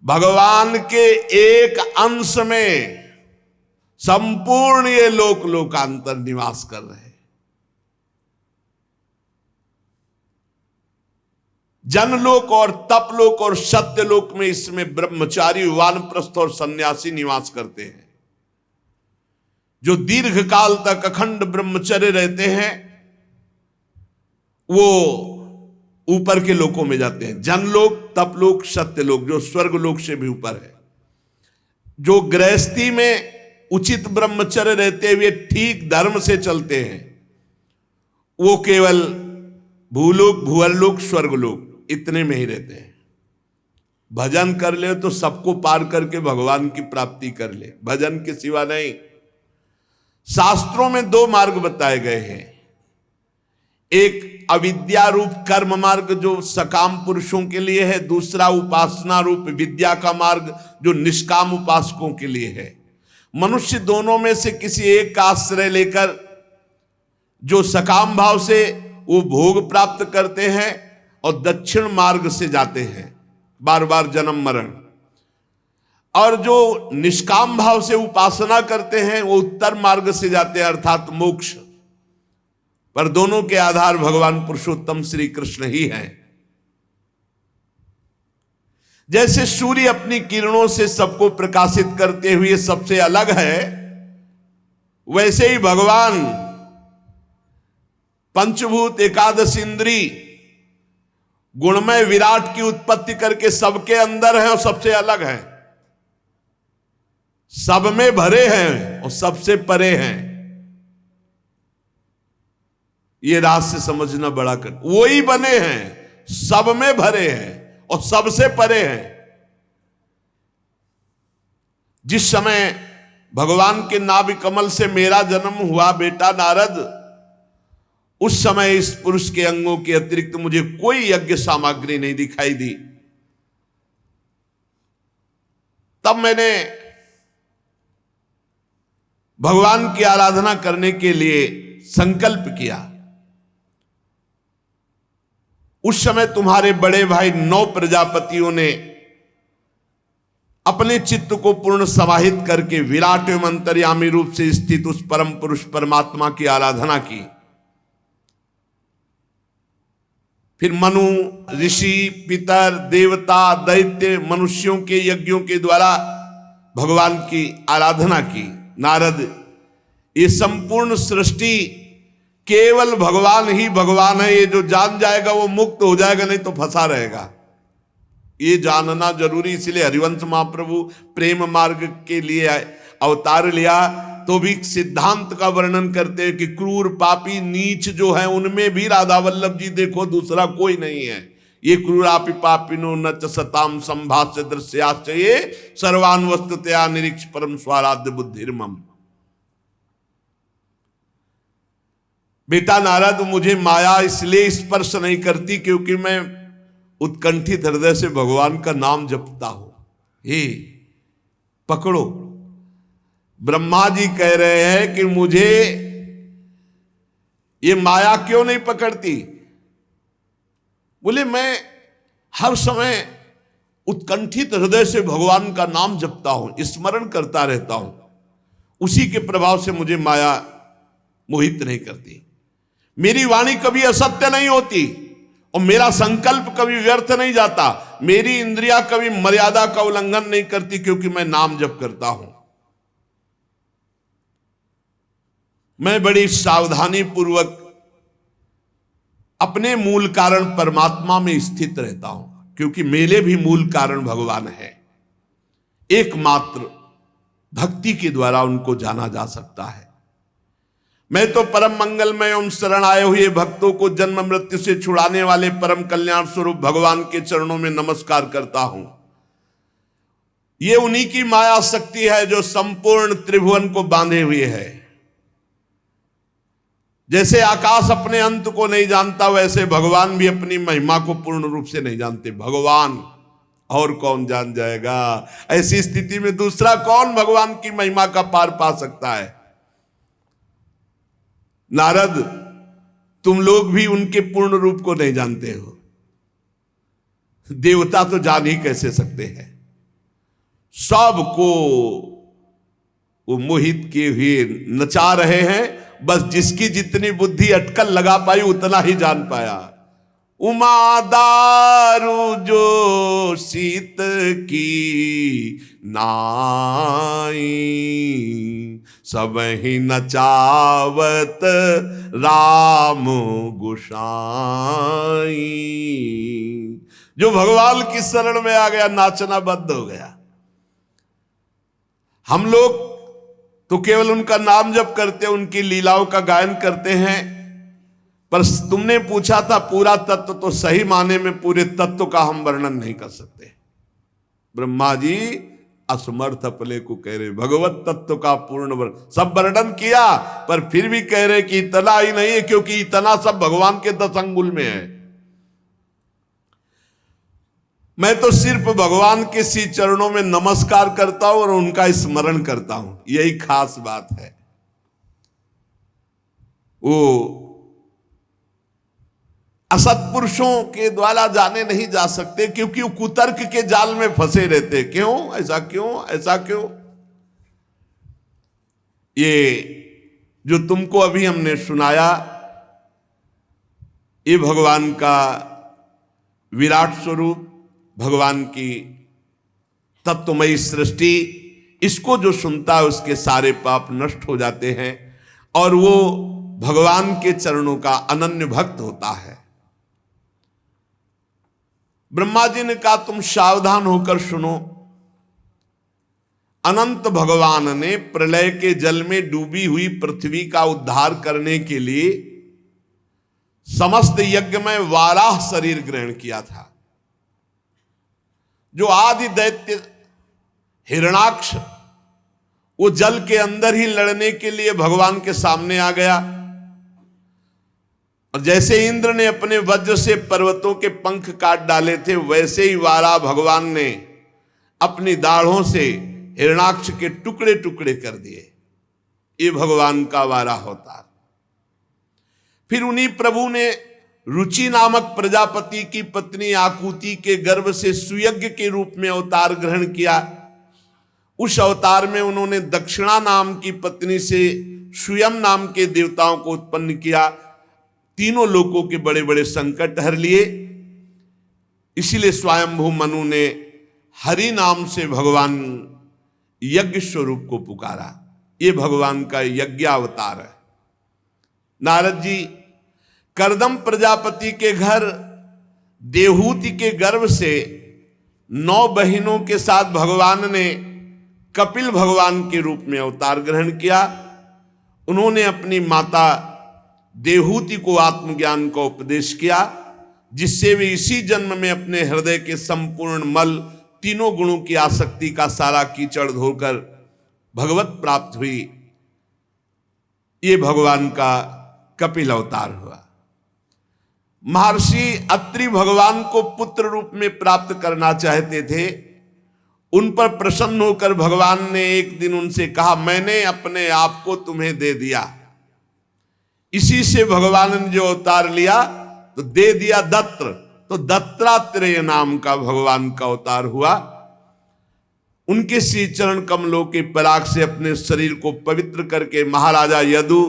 भगवान के एक अंश में संपूर्ण ये लोक लोकांतर निवास कर रहे हैं। जनलोक और तपलोक और सत्यलोक में इसमें ब्रह्मचारी, वानप्रस्थ और सन्यासी निवास करते हैं। जो दीर्घ काल तक अखंड ब्रह्मचर्य रहते हैं वो ऊपर के लोकों में जाते हैं। जनलोक, तपलोक, सत्यलोक, जो स्वर्गलोक से भी ऊपर है। जो गृहस्थी में उचित ब्रह्मचर्य रहते हुए ठीक धर्म से चलते हैं वो केवल भूलोक, भुवरलोक, स्वर्गलोक इतने में ही रहते हैं। भजन कर ले तो सबको पार करके भगवान की प्राप्ति कर ले, भजन के सिवा नहीं। शास्त्रों में 2 मार्ग बताए गए हैं। एक अविद्या रूप कर्म मार्ग जो सकाम पुरुषों के लिए है, दूसरा उपासना रूप विद्या का मार्ग जो निष्काम उपासकों के लिए है। मनुष्य दोनों में से किसी एक का आश्रय लेकर जो सकाम भाव से वो भोग प्राप्त करते हैं और दक्षिण मार्ग से जाते हैं, बार बार जन्म मरण। और जो निष्काम भाव से उपासना करते हैं वो उत्तर मार्ग से जाते हैं, अर्थात मोक्ष। पर दोनों के आधार भगवान पुरुषोत्तम श्री कृष्ण ही हैं। जैसे सूर्य अपनी किरणों से सबको प्रकाशित करते हुए सबसे अलग है, वैसे ही भगवान पंचभूत एकादश इंद्री गुणमय विराट की उत्पत्ति करके सबके अंदर है और सबसे अलग है। सब में भरे हैं और सबसे परे हैं। ये राज से समझना बड़ा वो ही बने हैं, सब में भरे हैं और सबसे परे हैं। जिस समय भगवान के नाभि कमल से मेरा जन्म हुआ बेटा नारद, उस समय इस पुरुष के अंगों के अतिरिक्त मुझे कोई यज्ञ सामग्री नहीं दिखाई दी। तब मैंने भगवान की आराधना करने के लिए संकल्प किया। उस समय तुम्हारे बड़े भाई 9 प्रजापतियों ने अपने चित्त को पूर्ण समाहित करके विराट एवं अंतर्यामी रूप से स्थित उस परम पुरुष परमात्मा की आराधना की। फिर मनु, ऋषि, पितर, देवता, दैत्य, मनुष्यों के यज्ञों के द्वारा भगवान की आराधना की। नारद, ये संपूर्ण सृष्टि केवल भगवान ही भगवान है, ये जो जान जाएगा वो मुक्त हो जाएगा, नहीं तो फंसा रहेगा। ये जानना जरूरी, इसलिए हरिवंश महाप्रभु प्रेम मार्ग के लिए अवतार लिया, तो भी सिद्धांत का वर्णन करते हैं कि क्रूर पापी नीच जो है उनमें भी राधा वल्लभ जी देखो, दूसरा कोई नहीं है। ये क्रूरापि पापिनो न च सताम संभाष्य दृश्याश्च ये सर्वान वस्तुतया निरीक्ष परम स्वाराध्य बुद्धिर्मम। बेटा नारद, मुझे माया इसलिए स्पर्श नहीं करती क्योंकि मैं उत्कंठित हृदय से भगवान का नाम जपता हूं। हे पकड़ो, ब्रह्मा जी कह रहे हैं कि मुझे ये माया क्यों नहीं पकड़ती? बोले मैं हर समय उत्कंठित हृदय से भगवान का नाम जपता हूं, स्मरण करता रहता हूं, उसी के प्रभाव से मुझे माया मोहित नहीं करती। मेरी वाणी कभी असत्य नहीं होती और मेरा संकल्प कभी व्यर्थ नहीं जाता। मेरी इंद्रियां कभी मर्यादा का उल्लंघन नहीं करती क्योंकि मैं नाम जप करता हूं। मैं बड़ी सावधानी पूर्वक अपने मूल कारण परमात्मा में स्थित रहता हूं क्योंकि मेरे भी मूल कारण भगवान है। एकमात्र भक्ति के द्वारा उनको जाना जा सकता है। मैं तो परम मंगलमय एवं शरण आए हुए भक्तों को जन्म मृत्यु से छुड़ाने वाले परम कल्याण स्वरूप भगवान के चरणों में नमस्कार करता हूं। ये उन्हीं की माया शक्ति है जो संपूर्ण त्रिभुवन को बांधे हुए है। जैसे आकाश अपने अंत को नहीं जानता, वैसे भगवान भी अपनी महिमा को पूर्ण रूप से नहीं जानते। भगवान और कौन जान जाएगा? ऐसी स्थिति में दूसरा कौन भगवान की महिमा का पार पा सकता है? नारद, तुम लोग भी उनके पूर्ण रूप को नहीं जानते हो। देवता तो जान ही कैसे सकते हैं? सबको वो मोहित किए हुए नचा रहे हैं। बस जिसकी जितनी बुद्धि अटकल लगा पाई उतना ही जान पाया। उमा दारू जो शीत की नाई, सब ही नचावत राम गोसाई। जो भगवान की शरण में आ गया, नाचना बंद हो गया। हम लोग तो केवल उनका नाम जप करते हैं, उनकी लीलाओं का गायन करते हैं। पर तुमने पूछा था पूरा तत्व, तो सही माने में पूरे तत्व का हम वर्णन नहीं कर सकते। ब्रह्मा जी असमर्थ अपने को कह रहे, भगवत तत्व का पूर्ण वर्णन सब वर्णन किया, पर फिर भी कह रहे कि इतना ही नहीं है, क्योंकि इतना सब भगवान के 10 अंगुल में है। मैं तो सिर्फ भगवान के श्री चरणों में नमस्कार करता हूं और उनका स्मरण करता हूं, यही खास बात है। वो असत्पुरुषों के द्वारा जाने नहीं जा सकते क्योंकि वो कुतर्क के जाल में फंसे रहते। क्यों ऐसा, क्यों ऐसा, क्यों? ये जो तुमको अभी हमने सुनाया, ये भगवान का विराट स्वरूप, भगवान की तत्वमयी सृष्टि, इसको जो सुनता है उसके सारे पाप नष्ट हो जाते हैं और वो भगवान के चरणों का अनन्य भक्त होता है। ब्रह्मा जी ने कहा तुम सावधान होकर सुनो। अनंत भगवान ने प्रलय के जल में डूबी हुई पृथ्वी का उद्धार करने के लिए समस्त यज्ञ में वाराह शरीर ग्रहण किया था। जो आदि दैत्य हिरणाक्ष, वो जल के अंदर ही लड़ने के लिए भगवान के सामने आ गया। और जैसे इंद्र ने अपने वज्र से पर्वतों के पंख काट डाले थे, वैसे ही वारा भगवान ने अपनी दाढ़ों से हिरणाक्ष के टुकड़े टुकड़े कर दिए। ये भगवान का वारा होता। फिर उन्हीं प्रभु ने रुचि नामक प्रजापति की पत्नी आकुति के गर्भ से सुयज्ञ के रूप में अवतार ग्रहण किया। उस अवतार में उन्होंने दक्षिणा नाम की पत्नी से स्वयं नाम के देवताओं को उत्पन्न किया। तीनों लोकों के बड़े बड़े संकट हर लिए। इसीलिए स्वयंभू मनु ने हरि नाम से भगवान यज्ञ स्वरूप को पुकारा। ये भगवान का यज्ञ अवतार है। नारद जी करदम प्रजापति के घर देवहूति के गर्भ से 9 बहिनों के साथ भगवान ने कपिल भगवान के रूप में अवतार ग्रहण किया। उन्होंने अपनी माता देवहूति को आत्मज्ञान का उपदेश किया, जिससे वे इसी जन्म में अपने हृदय के संपूर्ण मल, तीनों गुणों की आसक्ति का सारा कीचड़ धोकर भगवत प्राप्त हुई। ये भगवान का कपिल अवतार हुआ। महर्षि अत्रि भगवान को पुत्र रूप में प्राप्त करना चाहते थे। उन पर प्रसन्न होकर भगवान ने एक दिन उनसे कहा, मैंने अपने आप को तुम्हें दे दिया। इसी से भगवान ने जो अवतार लिया तो दे दिया दत्र, तो दत्तात्रेय नाम का भगवान का अवतार हुआ। उनके श्री चरण कमलों के पराग से अपने शरीर को पवित्र करके महाराजा यदु,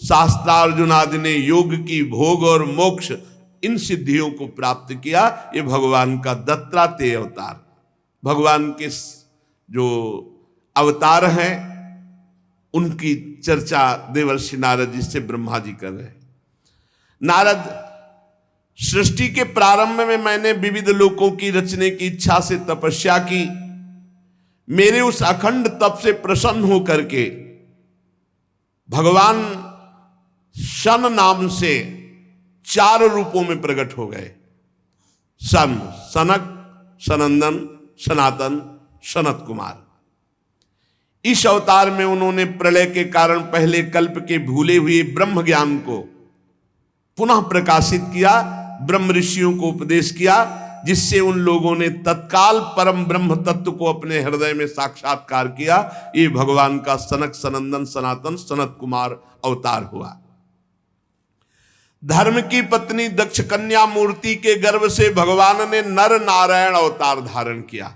शास्त्रार्जुन आदि ने योग की भोग और मोक्ष इन सिद्धियों को प्राप्त किया। ये भगवान का दत्तात्रेय अवतार। भगवान के जो अवतार हैं उनकी चर्चा देवर्षि नारद जी से ब्रह्मा जी कर रहे हैं। नारद, सृष्टि के प्रारंभ में मैंने विविध लोकों की रचने की इच्छा से तपस्या की। मेरे उस अखंड तप से प्रसन्न होकर के भगवान शन नाम से 4 रूपों में प्रकट हो गए। सन, सनक, सनंदन, सनातन, सनत कुमार। इस अवतार में उन्होंने प्रलय के कारण पहले कल्प के भूले हुए ब्रह्म ज्ञान को पुनः प्रकाशित किया, ब्रह्म ऋषियों को उपदेश किया, जिससे उन लोगों ने तत्काल परम ब्रह्म तत्व को अपने हृदय में साक्षात्कार किया। ये भगवान का सनक, सनंदन, सनातन, सनत कुमार अवतार हुआ। धर्म की पत्नी दक्ष कन्या मूर्ति के गर्भ से भगवान ने नर नारायण अवतार धारण किया।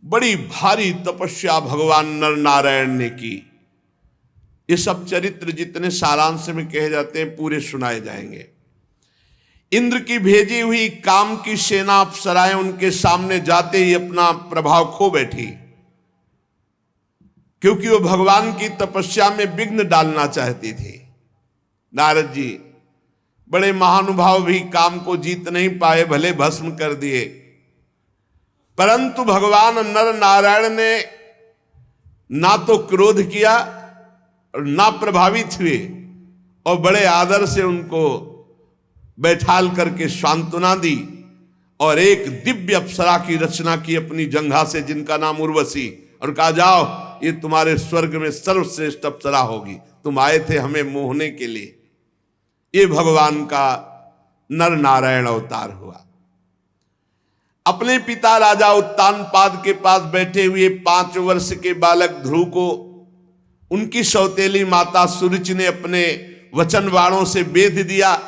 बड़ी भारी तपस्या भगवान नर नारायण ने की। ये सब चरित्र जितने सारांश में कहे जाते हैं पूरे सुनाए जाएंगे। इंद्र की भेजी हुई काम की सेना अप्सराएं उनके सामने जाते ही अपना प्रभाव खो बैठी, क्योंकि वो भगवान की तपस्या में विघ्न डालना चाहती थी। नारद जी बड़े महानुभाव भी काम को जीत नहीं पाए, भले भस्म कर दिए, परंतु भगवान नर नारायण ने ना तो क्रोध किया और ना प्रभावित हुए, और बड़े आदर से उनको बैठाल करके सांत्वना दी और एक दिव्य अप्सरा की रचना की अपनी जंघा से, जिनका नाम उर्वशी, और कहा जाओ ये तुम्हारे स्वर्ग में सर्वश्रेष्ठ अप्सरा होगी, तुम आए थे हमें मोहने के लिए। ये भगवान का नर नारायण अवतार हुआ। अपने पिता राजा उत्तानपाद के पास बैठे हुए 5 वर्ष के बालक ध्रुव को उनकी सौतेली माता सुरुचि ने अपने वचन बाणों से बेध दिया।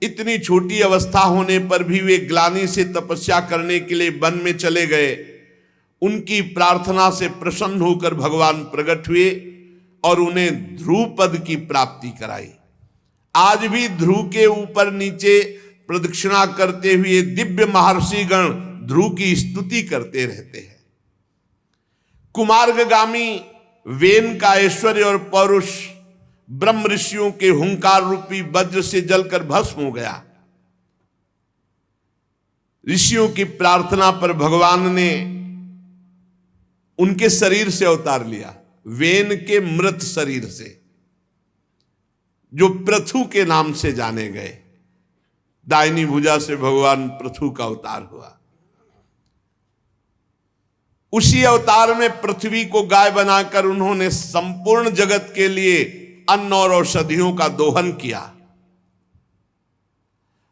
इतनी छोटी अवस्था होने पर भी वे ग्लानि से तपस्या करने के लिए वन में चले गए। उनकी प्रार्थना से प्रसन्न होकर भगवान प्रकट हुए और उन्हें ध्रुव पद की प्राप्ति कराई। आज भी ध्रुव के ऊपर नीचे प्रदक्षिणा करते हुए दिव्य महर्षि गण ध्रुव की स्तुति करते रहते हैं। कुमार्गामी वेन का ऐश्वर्य और पौरुष ब्रह्म ऋषियों के हुंकार रूपी वज्र से जलकर भस्म हो गया। ऋषियों की प्रार्थना पर भगवान ने उनके शरीर से अवतार लिया, वेन के मृत शरीर से, जो पृथु के नाम से जाने गए। दाहिनी भुजा से भगवान पृथु का अवतार हुआ। उसी अवतार में पृथ्वी को गाय बनाकर उन्होंने संपूर्ण जगत के लिए अन्न और औषधियों का दोहन किया।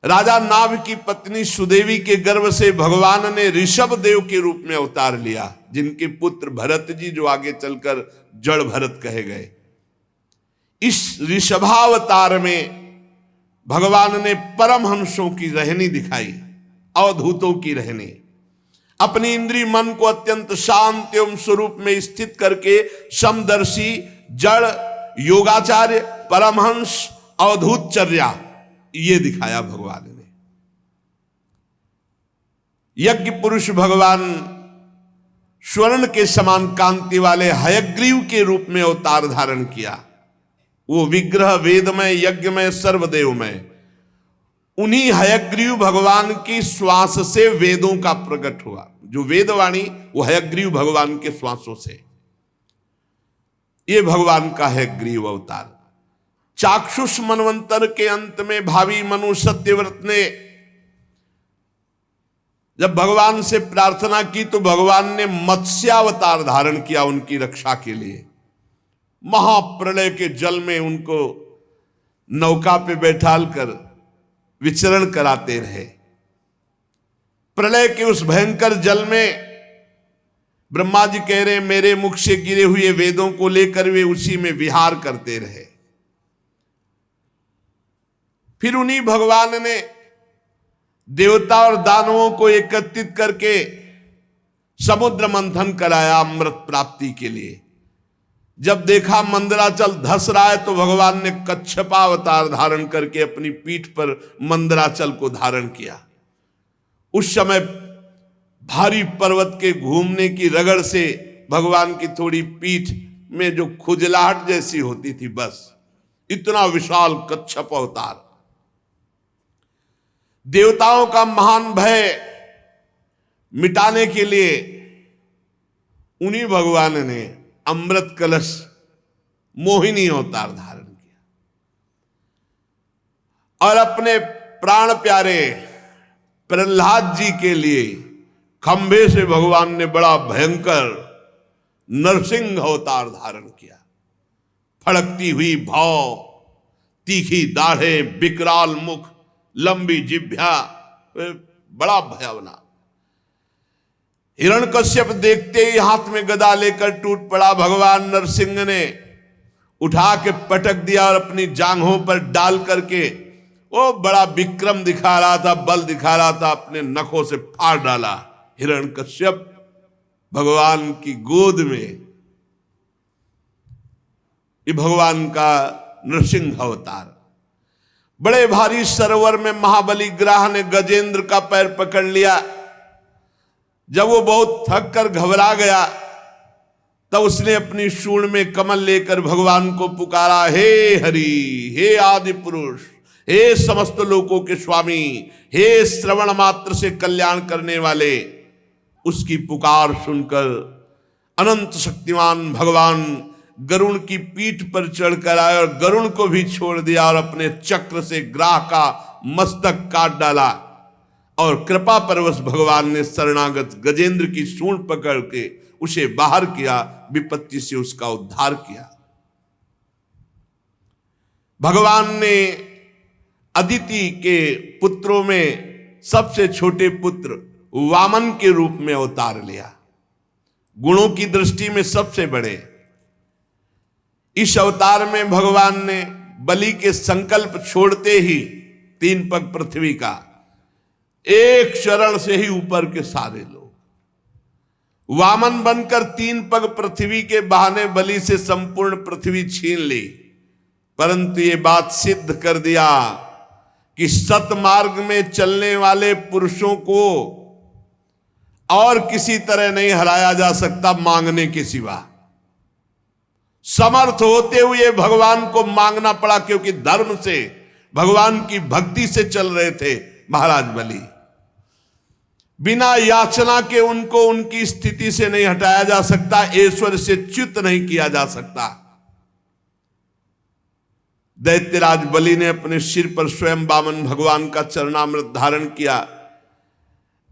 राजा नाभ की पत्नी सुदेवी के गर्भ से भगवान ने ऋषभ देव के रूप में अवतार लिया, जिनके पुत्र भरत जी जो आगे चलकर जड़ भरत कहे गए। इस ऋषभावतार में भगवान ने परमहंसों की रहनी दिखाई, अवधूतों की रहनी। अपनी इंद्रिय मन को अत्यंत शांत एवं स्वरूप में स्थित करके समदर्शी, जड़, योगाचार्य, परमहंस, अवधूतचर्या ये दिखाया भगवान ने। यज्ञ पुरुष भगवान स्वर्ण के समान कांति वाले हयग्रीव के रूप में अवतार धारण किया। वो विग्रह वेदमय, यज्ञमय, सर्वदेवमय, उन्हीं हयग्रीव भगवान की श्वास से वेदों का प्रकट हुआ। जो वेदवाणी वो हयग्रीव भगवान के श्वासों से। ये भगवान का हयग्रीव अवतार। चाक्षुष मनवंतर के अंत में भावी मनु सत्यव्रत ने जब भगवान से प्रार्थना की तो भगवान ने मत्स्यावतार धारण किया उनकी रक्षा के लिए। महाप्रलय के जल में उनको नौका पे बैठाल कर विचरण कराते रहे। प्रलय के उस भयंकर जल में ब्रह्मा जी कह रहे मेरे मुख से गिरे हुए वेदों को लेकर वे उसी में विहार करते रहे। फिर उन्हीं भगवान ने देवता और दानवों को एकत्रित करके समुद्र मंथन कराया अमृत प्राप्ति के लिए। जब देखा मंदराचल धस रहा है तो भगवान ने कच्छपावतार धारण करके अपनी पीठ पर मंदराचल को धारण किया। उस समय भारी पर्वत के घूमने की रगड़ से भगवान की थोड़ी पीठ में जो खुजलाहट जैसी होती थी, बस इतना विशाल कच्छप अवतार। देवताओं का महान भय मिटाने के लिए उन्हीं भगवान ने अमृत कलश मोहिनी अवतार धारण किया और अपने प्राण प्यारे प्रहलाद जी के लिए खंभे से भगवान ने बड़ा भयंकर नरसिंह अवतार धारण किया। फड़कती हुई भौं, तीखी दाढ़ें, विकराल मुख, लंबी जिह्वा, बड़ा भयावना। हिरण्यकश्यप देखते ही हाथ में गदा लेकर टूट पड़ा। भगवान नरसिंह ने उठा के पटक दिया और अपनी जांघों पर डाल करके वो बड़ा विक्रम दिखा रहा था, बल दिखा रहा था, अपने नखों से फाड़ डाला हिरण्यकश्यप भगवान की गोद में। ये भगवान का नरसिंह अवतार। बड़े भारी सरोवर में महाबली ग्राह ने गजेंद्र का पैर पकड़ लिया। जब वो बहुत थक कर घबरा गया तब उसने अपनी सूंड में कमल लेकर भगवान को पुकारा, हे हरि, हे आदि पुरुष, हे समस्त लोकों के स्वामी, हे श्रवण मात्र से कल्याण करने वाले। उसकी पुकार सुनकर अनंत शक्तिमान भगवान गरुण की पीठ पर चढ़कर आए और गरुण को भी छोड़ दिया और अपने चक्र से ग्राह का मस्तक काट डाला। और कृपा परवश भगवान ने शरणागत गजेंद्र की सूंड पकड़ के उसे बाहर किया, विपत्ति से उसका उद्धार किया। भगवान ने अदिति के पुत्रों में सबसे छोटे पुत्र वामन के रूप में अवतार लिया, गुणों की दृष्टि में सबसे बड़े। इस अवतार में भगवान ने बलि के संकल्प छोड़ते ही 3 पग पृथ्वी का, एक शरण से ही ऊपर के सारे लोग वामन बनकर 3 पग पृथ्वी के बहाने बलि से संपूर्ण पृथ्वी छीन ली। परंतु ये बात सिद्ध कर दिया कि सतमार्ग में चलने वाले पुरुषों को और किसी तरह नहीं हराया जा सकता मांगने के सिवा। समर्थ होते हुए भगवान को मांगना पड़ा, क्योंकि धर्म से, भगवान की भक्ति से चल रहे थे महाराज बलि। बिना याचना के उनको उनकी स्थिति से नहीं हटाया जा सकता, ईश्वर से च्युत नहीं किया जा सकता। दैत्यराज बलि ने अपने सिर पर स्वयं वामन भगवान का चरणामृत धारण किया।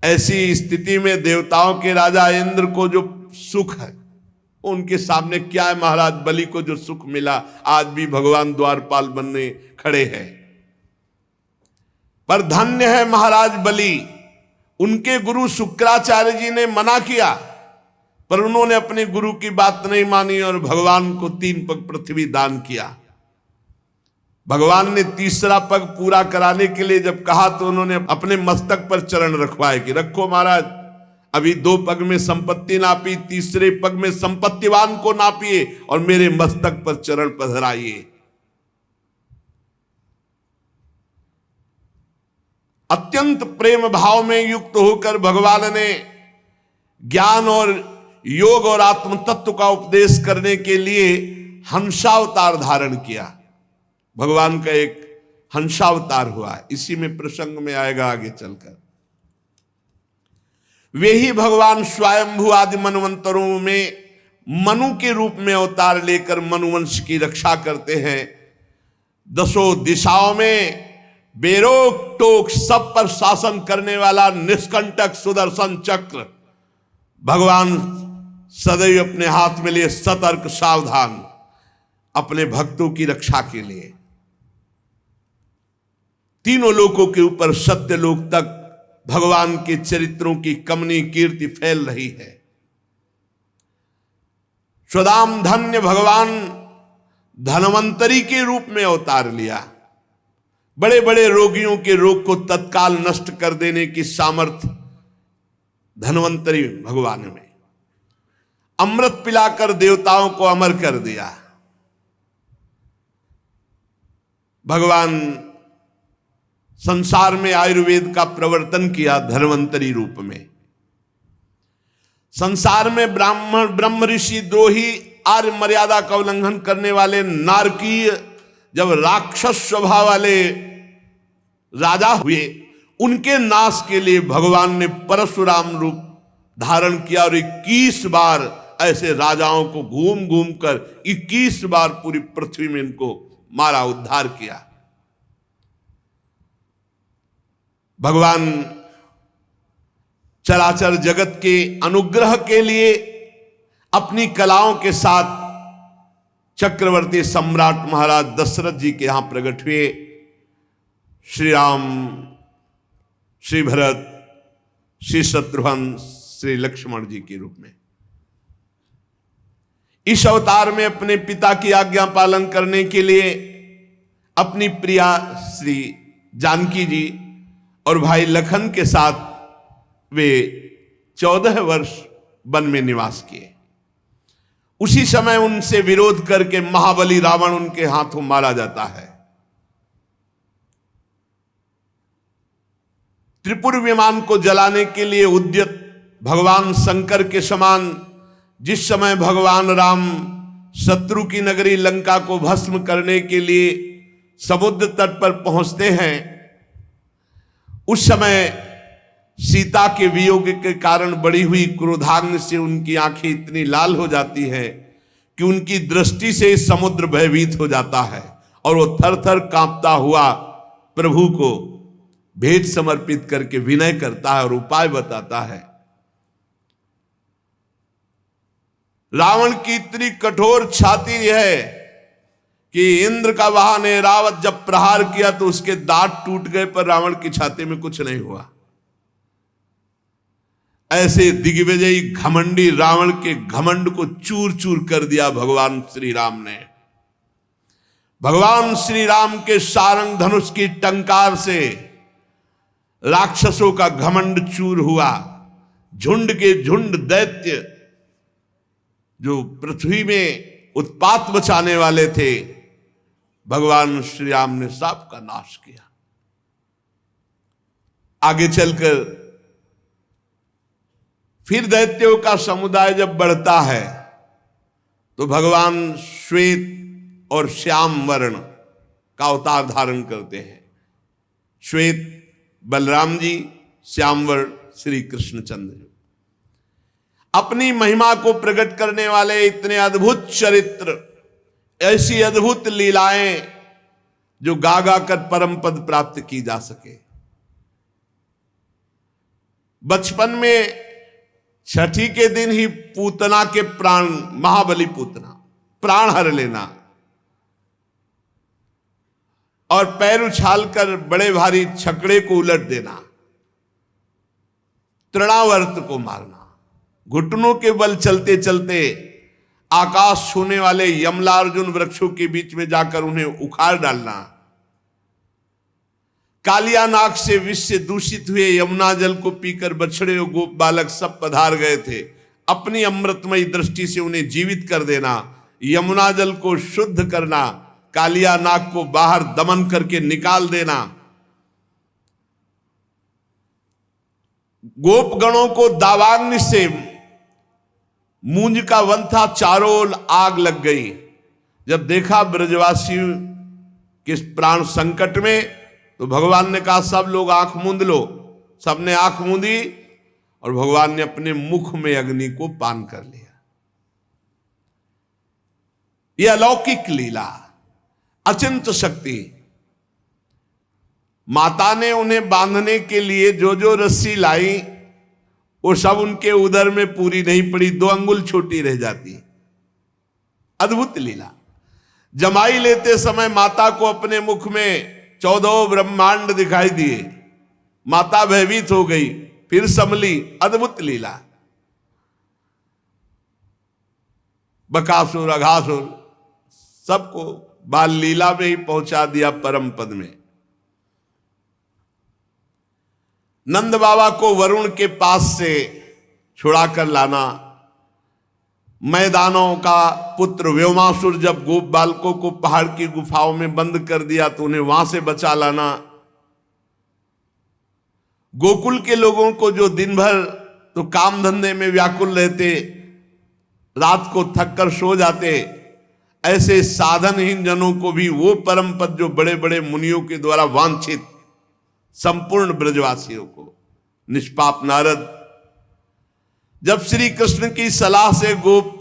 ऐसी स्थिति में देवताओं के राजा इंद्र को जो सुख है उनके सामने क्या है। महाराज बलि को जो सुख मिला, आज भी भगवान द्वारपाल बनने खड़े हैं। पर धन्य है महाराज बलि। उनके गुरु शुक्राचार्य जी ने मना किया, पर उन्होंने अपने गुरु की बात नहीं मानी और भगवान को 3 पग पृथ्वी दान किया। भगवान ने तीसरा पग पूरा कराने के लिए जब कहा तो उन्होंने अपने मस्तक पर चरण रखवाए कि रखो महाराज, अभी 2 पग में संपत्ति नापी, तीसरे पग में संपत्तिवान को नापिए और मेरे मस्तक पर चरण पधराइए। अत्यंत प्रेम भाव में युक्त होकर भगवान ने ज्ञान और योग और आत्म तत्व का उपदेश करने के लिए हंसावतार धारण किया। भगवान का एक हंसावतार हुआ, इसी में प्रसंग में आएगा आगे चलकर। वे ही भगवान स्वयंभू आदि मनवंतरों में मनु के रूप में अवतार लेकर मनुवंश की रक्षा करते हैं। 10 दिशाओं में बेरोक टोक सब पर शासन करने वाला निष्कंटक सुदर्शन चक्र भगवान सदैव अपने हाथ में लिए सतर्क सावधान अपने भक्तों की रक्षा के लिए। तीनों लोकों के ऊपर सत्य लोक तक भगवान के चरित्रों की कमनी कीर्ति फैल रही है। स्वदाम धन्य भगवान धनवंतरी के रूप में अवतार लिया। बड़े बड़े रोगियों के रोग को तत्काल नष्ट कर देने की सामर्थ्य धनवंतरी भगवान में। अमृत पिलाकर देवताओं को अमर कर दिया। भगवान संसार में आयुर्वेद का प्रवर्तन किया धन्वंतरी रूप में। संसार में ब्रह्म ऋषि द्रोही आर्य मर्यादा का उल्लंघन करने वाले नारकीय जब राक्षस स्वभाव वाले राजा हुए, उनके नाश के लिए भगवान ने परशुराम रूप धारण किया और 21 बार ऐसे राजाओं को घूम घूम कर 21 बार पूरी पृथ्वी में इनको मारा, उद्धार किया। भगवान चराचर जगत के अनुग्रह के लिए अपनी कलाओं के साथ चक्रवर्ती सम्राट महाराज दशरथ जी के यहां प्रकट हुए। श्री राम, श्री भरत, श्री शत्रुघ्न, श्री लक्ष्मण जी के रूप में इस अवतार में अपने पिता की आज्ञा पालन करने के लिए अपनी प्रिया श्री जानकी जी और भाई लखन के साथ वे 14 वर्ष वन में निवास किए। उसी समय उनसे विरोध करके महाबली रावण उनके हाथों मारा जाता है। त्रिपुर विमान को जलाने के लिए उद्यत भगवान शंकर के समान जिस समय भगवान राम शत्रु की नगरी लंका को भस्म करने के लिए समुद्र तट पर पहुंचते हैं, उस समय सीता के वियोग के कारण बढ़ी हुई क्रोधाग्नि से उनकी आंखें इतनी लाल हो जाती है कि उनकी दृष्टि से समुद्र भयभीत हो जाता है और वो थर थर कांपता हुआ प्रभु को भेंट समर्पित करके विनय करता है और उपाय बताता है। रावण की इतनी कठोर छाती है कि इंद्र का वाहन ऐरावत जब प्रहार किया तो उसके दांत टूट गए, पर रावण की छाती में कुछ नहीं हुआ। ऐसे दिग्विजयी घमंडी रावण के घमंड को चूर चूर कर दिया भगवान श्री राम ने। भगवान श्री राम के सारंग धनुष की टंकार से राक्षसों का घमंड चूर हुआ। झुंड के झुंड दैत्य जो पृथ्वी में उत्पात मचाने वाले थे, भगवान श्री राम ने सबका नाश किया। आगे चलकर फिर दैत्यों का समुदाय जब बढ़ता है तो भगवान श्वेत और श्याम वर्ण का अवतार धारण करते हैं। श्वेत बलराम जी, श्याम वर्ण श्री कृष्णचंद्र जी। अपनी महिमा को प्रकट करने वाले इतने अद्भुत चरित्र, ऐसी अद्भुत लीलाएं जो गा गा कर परम पद प्राप्त की जा सके। बचपन में छठी के दिन ही पूतना के प्राण, महाबली पूतना प्राण हर लेना और पैर उछालकर बड़े भारी छकड़े को उलट देना, तृणावर्त को मारना, घुटनों के बल चलते चलते आकाश छूने वाले यमलार्जुन वृक्षों के बीच में जाकर उन्हें उखाड़ डालना, कालिया नाग से विष से दूषित हुए यमुना जल को पीकर बछड़े और गोप बालक सब पधार गए थे। अपनी अमृतमयी दृष्टि से उन्हें जीवित कर देना, यमुना जल को शुद्ध करना, कालिया नाग को बाहर दमन करके निकाल देना। गोपगणों को दावाग्नि से, मूंज का वन था, चारों ओर आग लग गई। जब देखा ब्रजवासी के प्राण संकट में, तो भगवान ने कहा सब लोग आंख मूंद लो। सबने आंख मूंदी और भगवान ने अपने मुख में अग्नि को पान कर लिया। यह अलौकिक लीला, अचिंत शक्ति। माता ने उन्हें बांधने के लिए जो जो रस्सी लाई वो सब उनके उदर में पूरी नहीं पड़ी, 2 अंगुल छोटी रह जाती। अद्भुत लीला। जमाई लेते समय माता को अपने मुख में 14 ब्रह्मांड दिखाई दिए। माता भयभीत हो गई, फिर संभली। अद्भुत लीला। बकासुर, अघासुर सबको बाल लीला में ही पहुंचा दिया परम पद में। नंद बाबा को वरुण के पास से छुड़ा कर लाना, मैदानों का पुत्र व्योमासुर जब गोप बालकों को पहाड़ की गुफाओं में बंद कर दिया तो उन्हें वहां से बचा लाना, गोकुल के लोगों को जो दिन भर तो काम धंधे में व्याकुल रहते, रात को थक कर सो जाते, ऐसे साधनहीन जनों को भी वो परम पद जो बड़े बड़े मुनियों के द्वारा वांछित, संपूर्ण ब्रजवासियों को। निष्पाप नारद जब श्री कृष्ण की सलाह से गोप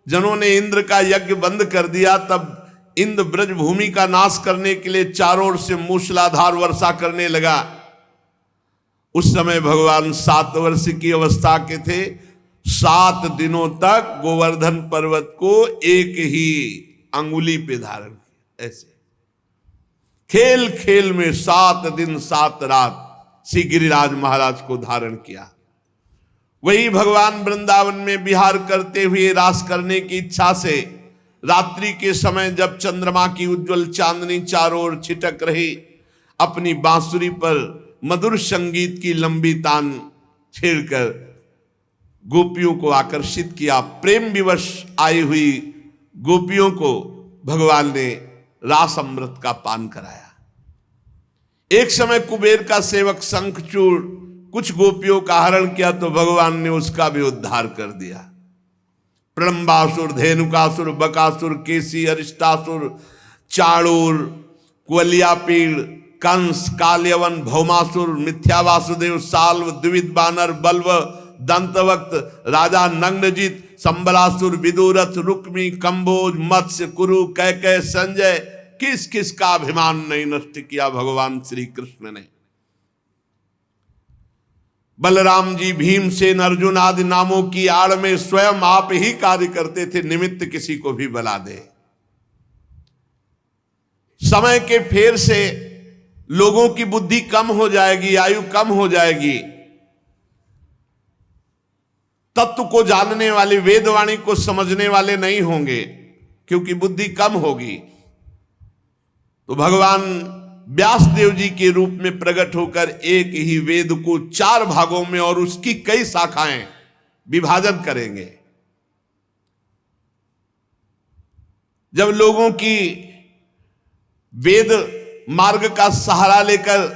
जनों ने इंद्र का यज्ञ बंद कर दिया, तब इंद्र ब्रज भूमि का नाश करने के लिए चारों ओर से मूसलाधार वर्षा करने लगा। उस समय भगवान 7 वर्ष की अवस्था के थे। 7 दिनों तक गोवर्धन पर्वत को एक ही अंगुली पे धारण किया। ऐसे खेल खेल में 7 दिन 7 रात श्री गिरिराज महाराज को धारण किया। वही भगवान वृंदावन में विहार करते हुए रास करने की इच्छा से रात्रि के समय जब चंद्रमा की उज्जवल चांदनी चारों ओर छिटक रही, अपनी बांसुरी पर मधुर संगीत की लंबी तान छेड़कर गोपियों को आकर्षित किया। प्रेम विवश आई हुई गोपियों को भगवान ने रास अमृत का पान कराया। एक समय कुबेर का सेवक शंखचूड़ कुछ गोपियों का हरण किया तो भगवान ने उसका भी उद्धार कर दिया। प्रलंबासुर, धेनुकासुर, बकासुर, केसी, अरिष्टासुर, चाणूर, कुवलियापीड़, कंस, काल्यवन, भौमासुर, मिथ्या वासुदेव, साल्व, द्विविध बानर, बल्व, दंतवक्त, राजा नग्नजित, संबलासुर, विदुरथ, रुक्मी, कंबोज, मत्स्य, कुरु, कैकय, संजय, किस किस का अभिमान नहीं नष्ट किया भगवान श्री कृष्ण ने। बलराम जी, भीमसेन, अर्जुन आदि नामों की आड़ में स्वयं आप ही कार्य करते थे, निमित्त किसी को भी बला दे। समय के फेर से लोगों की बुद्धि कम हो जाएगी, आयु कम हो जाएगी। तत्व को जानने वाले, वेदवाणी को समझने वाले नहीं होंगे, क्योंकि बुद्धि कम होगी। तो भगवान व्यासदेव जी के रूप में प्रकट होकर एक ही वेद को 4 भागों में और उसकी कई शाखाएं विभाजन करेंगे। जब लोगों की वेद मार्ग का सहारा लेकर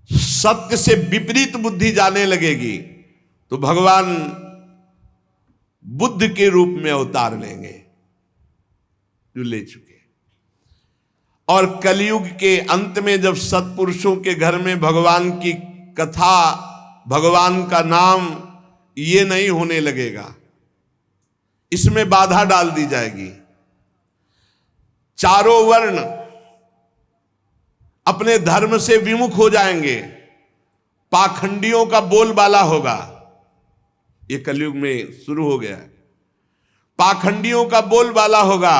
सत्य से विपरीत बुद्धि जाने लगेगी, तो भगवान बुद्ध के रूप में अवतार लेंगे, जो ले चुके। और कलयुग के अंत में जब सत्पुरुषों के घर में भगवान की कथा, भगवान का नाम ये नहीं होने लगेगा, इसमें बाधा डाल दी जाएगी। चारों वर्ण अपने धर्म से विमुख हो जाएंगे, पाखंडियों का बोलबाला होगा। ये कलयुग में शुरू हो गया है। पाखंडियों का बोलबाला होगा,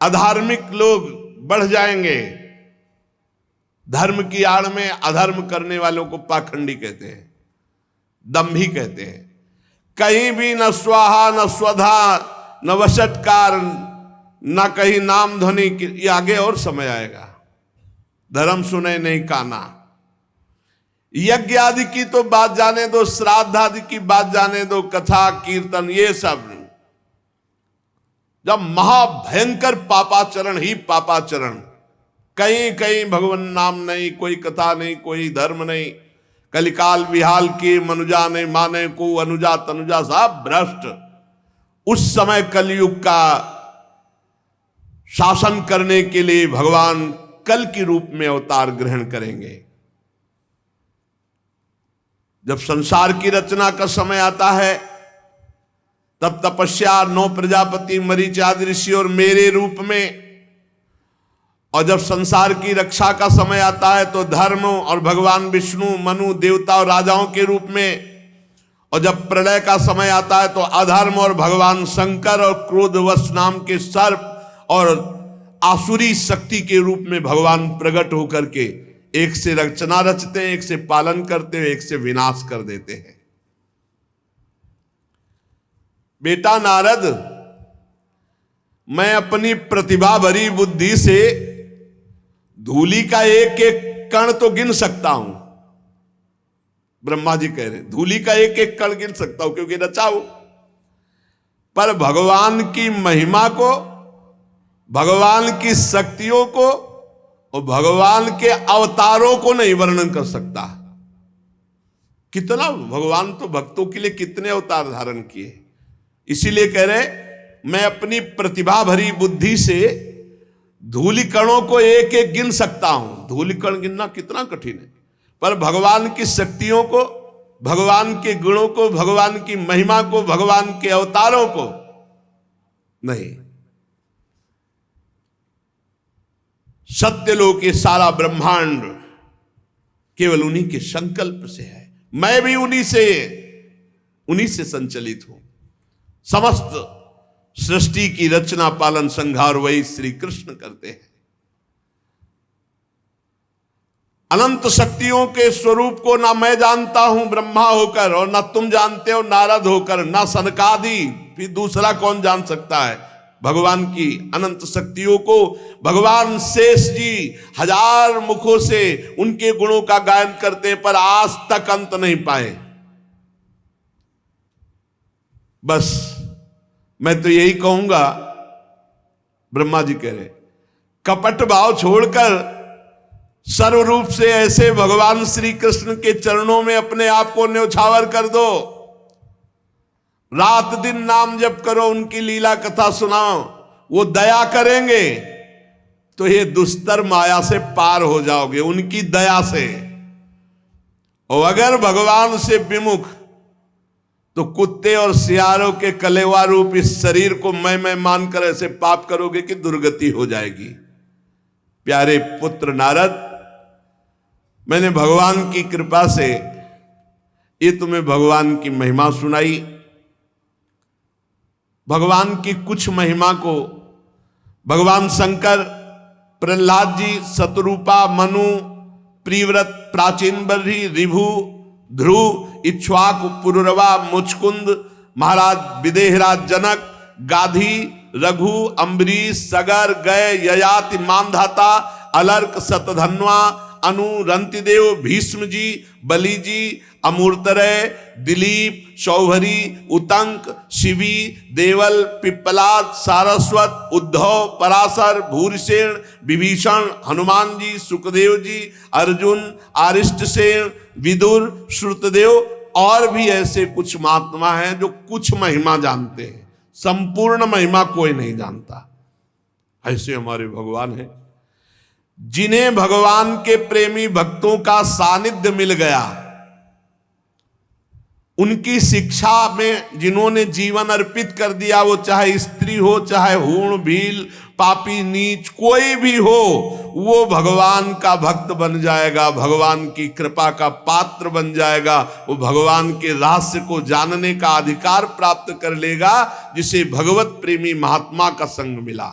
अधार्मिक लोग बढ़ जाएंगे। धर्म की आड़ में अधर्म करने वालों को पाखंडी कहते हैं, दंभी कहते हैं। कहीं भी न स्वाहा, न स्वधा, न वशटकार, न कहीं नाम ध्वनि। ये आगे और समय आएगा। धर्म सुने नहीं काना। यज्ञ आदि की तो बात जाने दो, श्राद्ध आदि की बात जाने दो, कथा कीर्तन ये सब नहीं। जब महाभयंकर पापाचरण ही पापाचरण, कहीं कहीं भगवान नाम नहीं, कोई कथा नहीं, कोई धर्म नहीं, कलिकाल विहाल के मनुजा ने माने को अनुजा तनुजा साहब भ्रष्ट। उस समय कलयुग का शासन करने के लिए भगवान कल के रूप में अवतार ग्रहण करेंगे। जब संसार की रचना का समय आता है तब तपस्या 9 प्रजापति मरीच आदि ऋषि और मेरे रूप में, और जब संसार की रक्षा का समय आता है तो धर्म और भगवान विष्णु मनु देवता और राजाओं के रूप में, और जब प्रलय का समय आता है तो अधर्म और भगवान शंकर और क्रोधवश नाम के सर्प और आसुरी शक्ति के रूप में भगवान प्रकट होकर के एक से रचना रचते हैं, एक से पालन करते हैं, एक से विनाश कर देते हैं। बेटा नारद, मैं अपनी प्रतिभा भरी बुद्धि से धूलि का एक एक कण तो गिन सकता हूं। ब्रह्मा जी कह रहे धूलि का एक एक कण गिन सकता हूं क्योंकि रचा हूं, पर भगवान की महिमा को, भगवान की शक्तियों को और भगवान के अवतारों को नहीं वर्णन कर सकता। कितना भगवान तो भक्तों के लिए कितने अवतार धारण किए। इसीलिए कह रहे मैं अपनी प्रतिभा भरी बुद्धि से धूलि कणों को एक एक गिन सकता हूं। धूलि कण गिनना कितना कठिन है, पर भगवान की शक्तियों को, भगवान के गुणों को, भगवान की महिमा को, भगवान के अवतारों को नहीं। सत्यलोक के सारा ब्रह्मांड केवल उन्हीं के संकल्प से है। मैं भी उन्हीं से संचलित हूं। समस्त सृष्टि की रचना पालन संहार वही श्री कृष्ण करते हैं। अनंत शक्तियों के स्वरूप को ना मैं जानता हूं ब्रह्मा होकर, और ना तुम जानते हो नारद होकर, ना सनकादि, फिर दूसरा कौन जान सकता है भगवान की अनंत शक्तियों को। भगवान शेष जी 1000 मुखों से उनके गुणों का गायन करते पर आज तक अंत नहीं पाए। बस मैं तो यही कहूंगा, ब्रह्मा जी कह रहे कपट भाव छोड़कर सर्व रूप से ऐसे भगवान श्री कृष्ण के चरणों में अपने आप को न्यौछावर कर दो। रात दिन नाम जप करो, उनकी लीला कथा सुनाओ, वो दया करेंगे तो ये दुस्तर माया से पार हो जाओगे उनकी दया से। और अगर भगवान से विमुख तो कुत्ते और सियारों के कलेवा रूप इस शरीर को मैं मानकर ऐसे पाप करोगे कि दुर्गति हो जाएगी। प्यारे पुत्र नारद, मैंने भगवान की कृपा से ये तुम्हें भगवान की महिमा सुनाई। भगवान की कुछ महिमा को भगवान शंकर, प्रहलाद जी, शतरूपा, मनु, प्रिव्रत, प्राचीन बर्ही, रिभु, ध्रुव, इक्ष्वाकु, पुरुरवा, मुचकुंद, महाराज विदेहराज जनक, गाधी, रघु, अम्बरीश, सगर, गय, ययाति, मानधाता, अलर्क, शतधन्वा, अनु, रंतिदेव, भीष्म जी, बलि जी, अमूर्तरय, दिलीप, शौभरी, उतंक, शिवी, देवल, पिप्पलाद, सारस्वत, उद्धव, पराशर, भूरिसेन, विभीषण, हनुमान जी, सुखदेव जी, अर्जुन, आरिष्टसेन, विदुर, श्रुतदेव और भी ऐसे कुछ महात्मा हैं जो कुछ महिमा जानते हैं, संपूर्ण महिमा कोई नहीं जानता। ऐसे हमारे भगवान हैं जिन्हें भगवान के प्रेमी भक्तों का सानिध्य मिल गया, उनकी शिक्षा में जिन्होंने जीवन अर्पित कर दिया, वो चाहे स्त्री हो, चाहे हूण, भील, पापी, नीच, कोई भी हो, वो भगवान का भक्त बन जाएगा, भगवान की कृपा का पात्र बन जाएगा। वो भगवान के रहस्य को जानने का अधिकार प्राप्त कर लेगा जिसे भगवत प्रेमी महात्मा का संग मिला।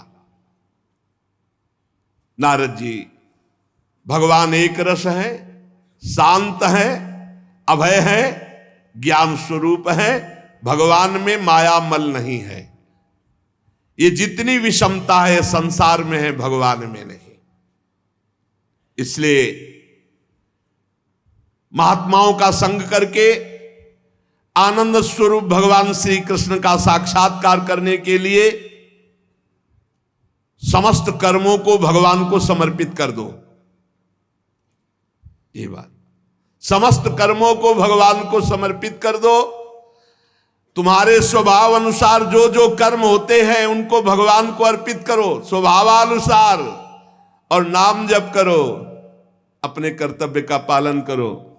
नारद जी, भगवान एक रस है, शांत है, अभय है, ज्ञान स्वरूप है। भगवान में माया मल नहीं है। ये जितनी विषमता है संसार में है, भगवान में नहीं। इसलिए महात्माओं का संग करके आनंद स्वरूप भगवान श्री कृष्ण का साक्षात्कार करने के लिए समस्त कर्मों को भगवान को समर्पित कर दो। ये बात, समस्त कर्मों को भगवान को समर्पित कर दो। तुम्हारे स्वभाव अनुसार जो जो कर्म होते हैं उनको भगवान को अर्पित करो स्वभावानुसार, और नाम जप करो, अपने कर्तव्य का पालन करो।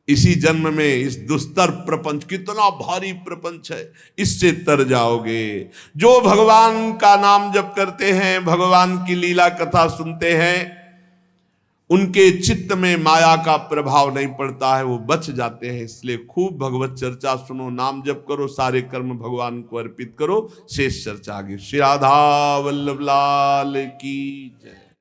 इसी जन्म में इस दुस्तर प्रपंच, कितना भारी प्रपंच है, इससे तर जाओगे। जो भगवान का नाम जप करते हैं, भगवान की लीला कथा सुनते हैं, उनके चित्त में माया का प्रभाव नहीं पड़ता है, वो बच जाते हैं। इसलिए खूब भगवत चर्चा सुनो, नाम जप करो, सारे कर्म भगवान को अर्पित करो। शेष चर्चा आगे। श्री राधा वल्लभ लाल की जय।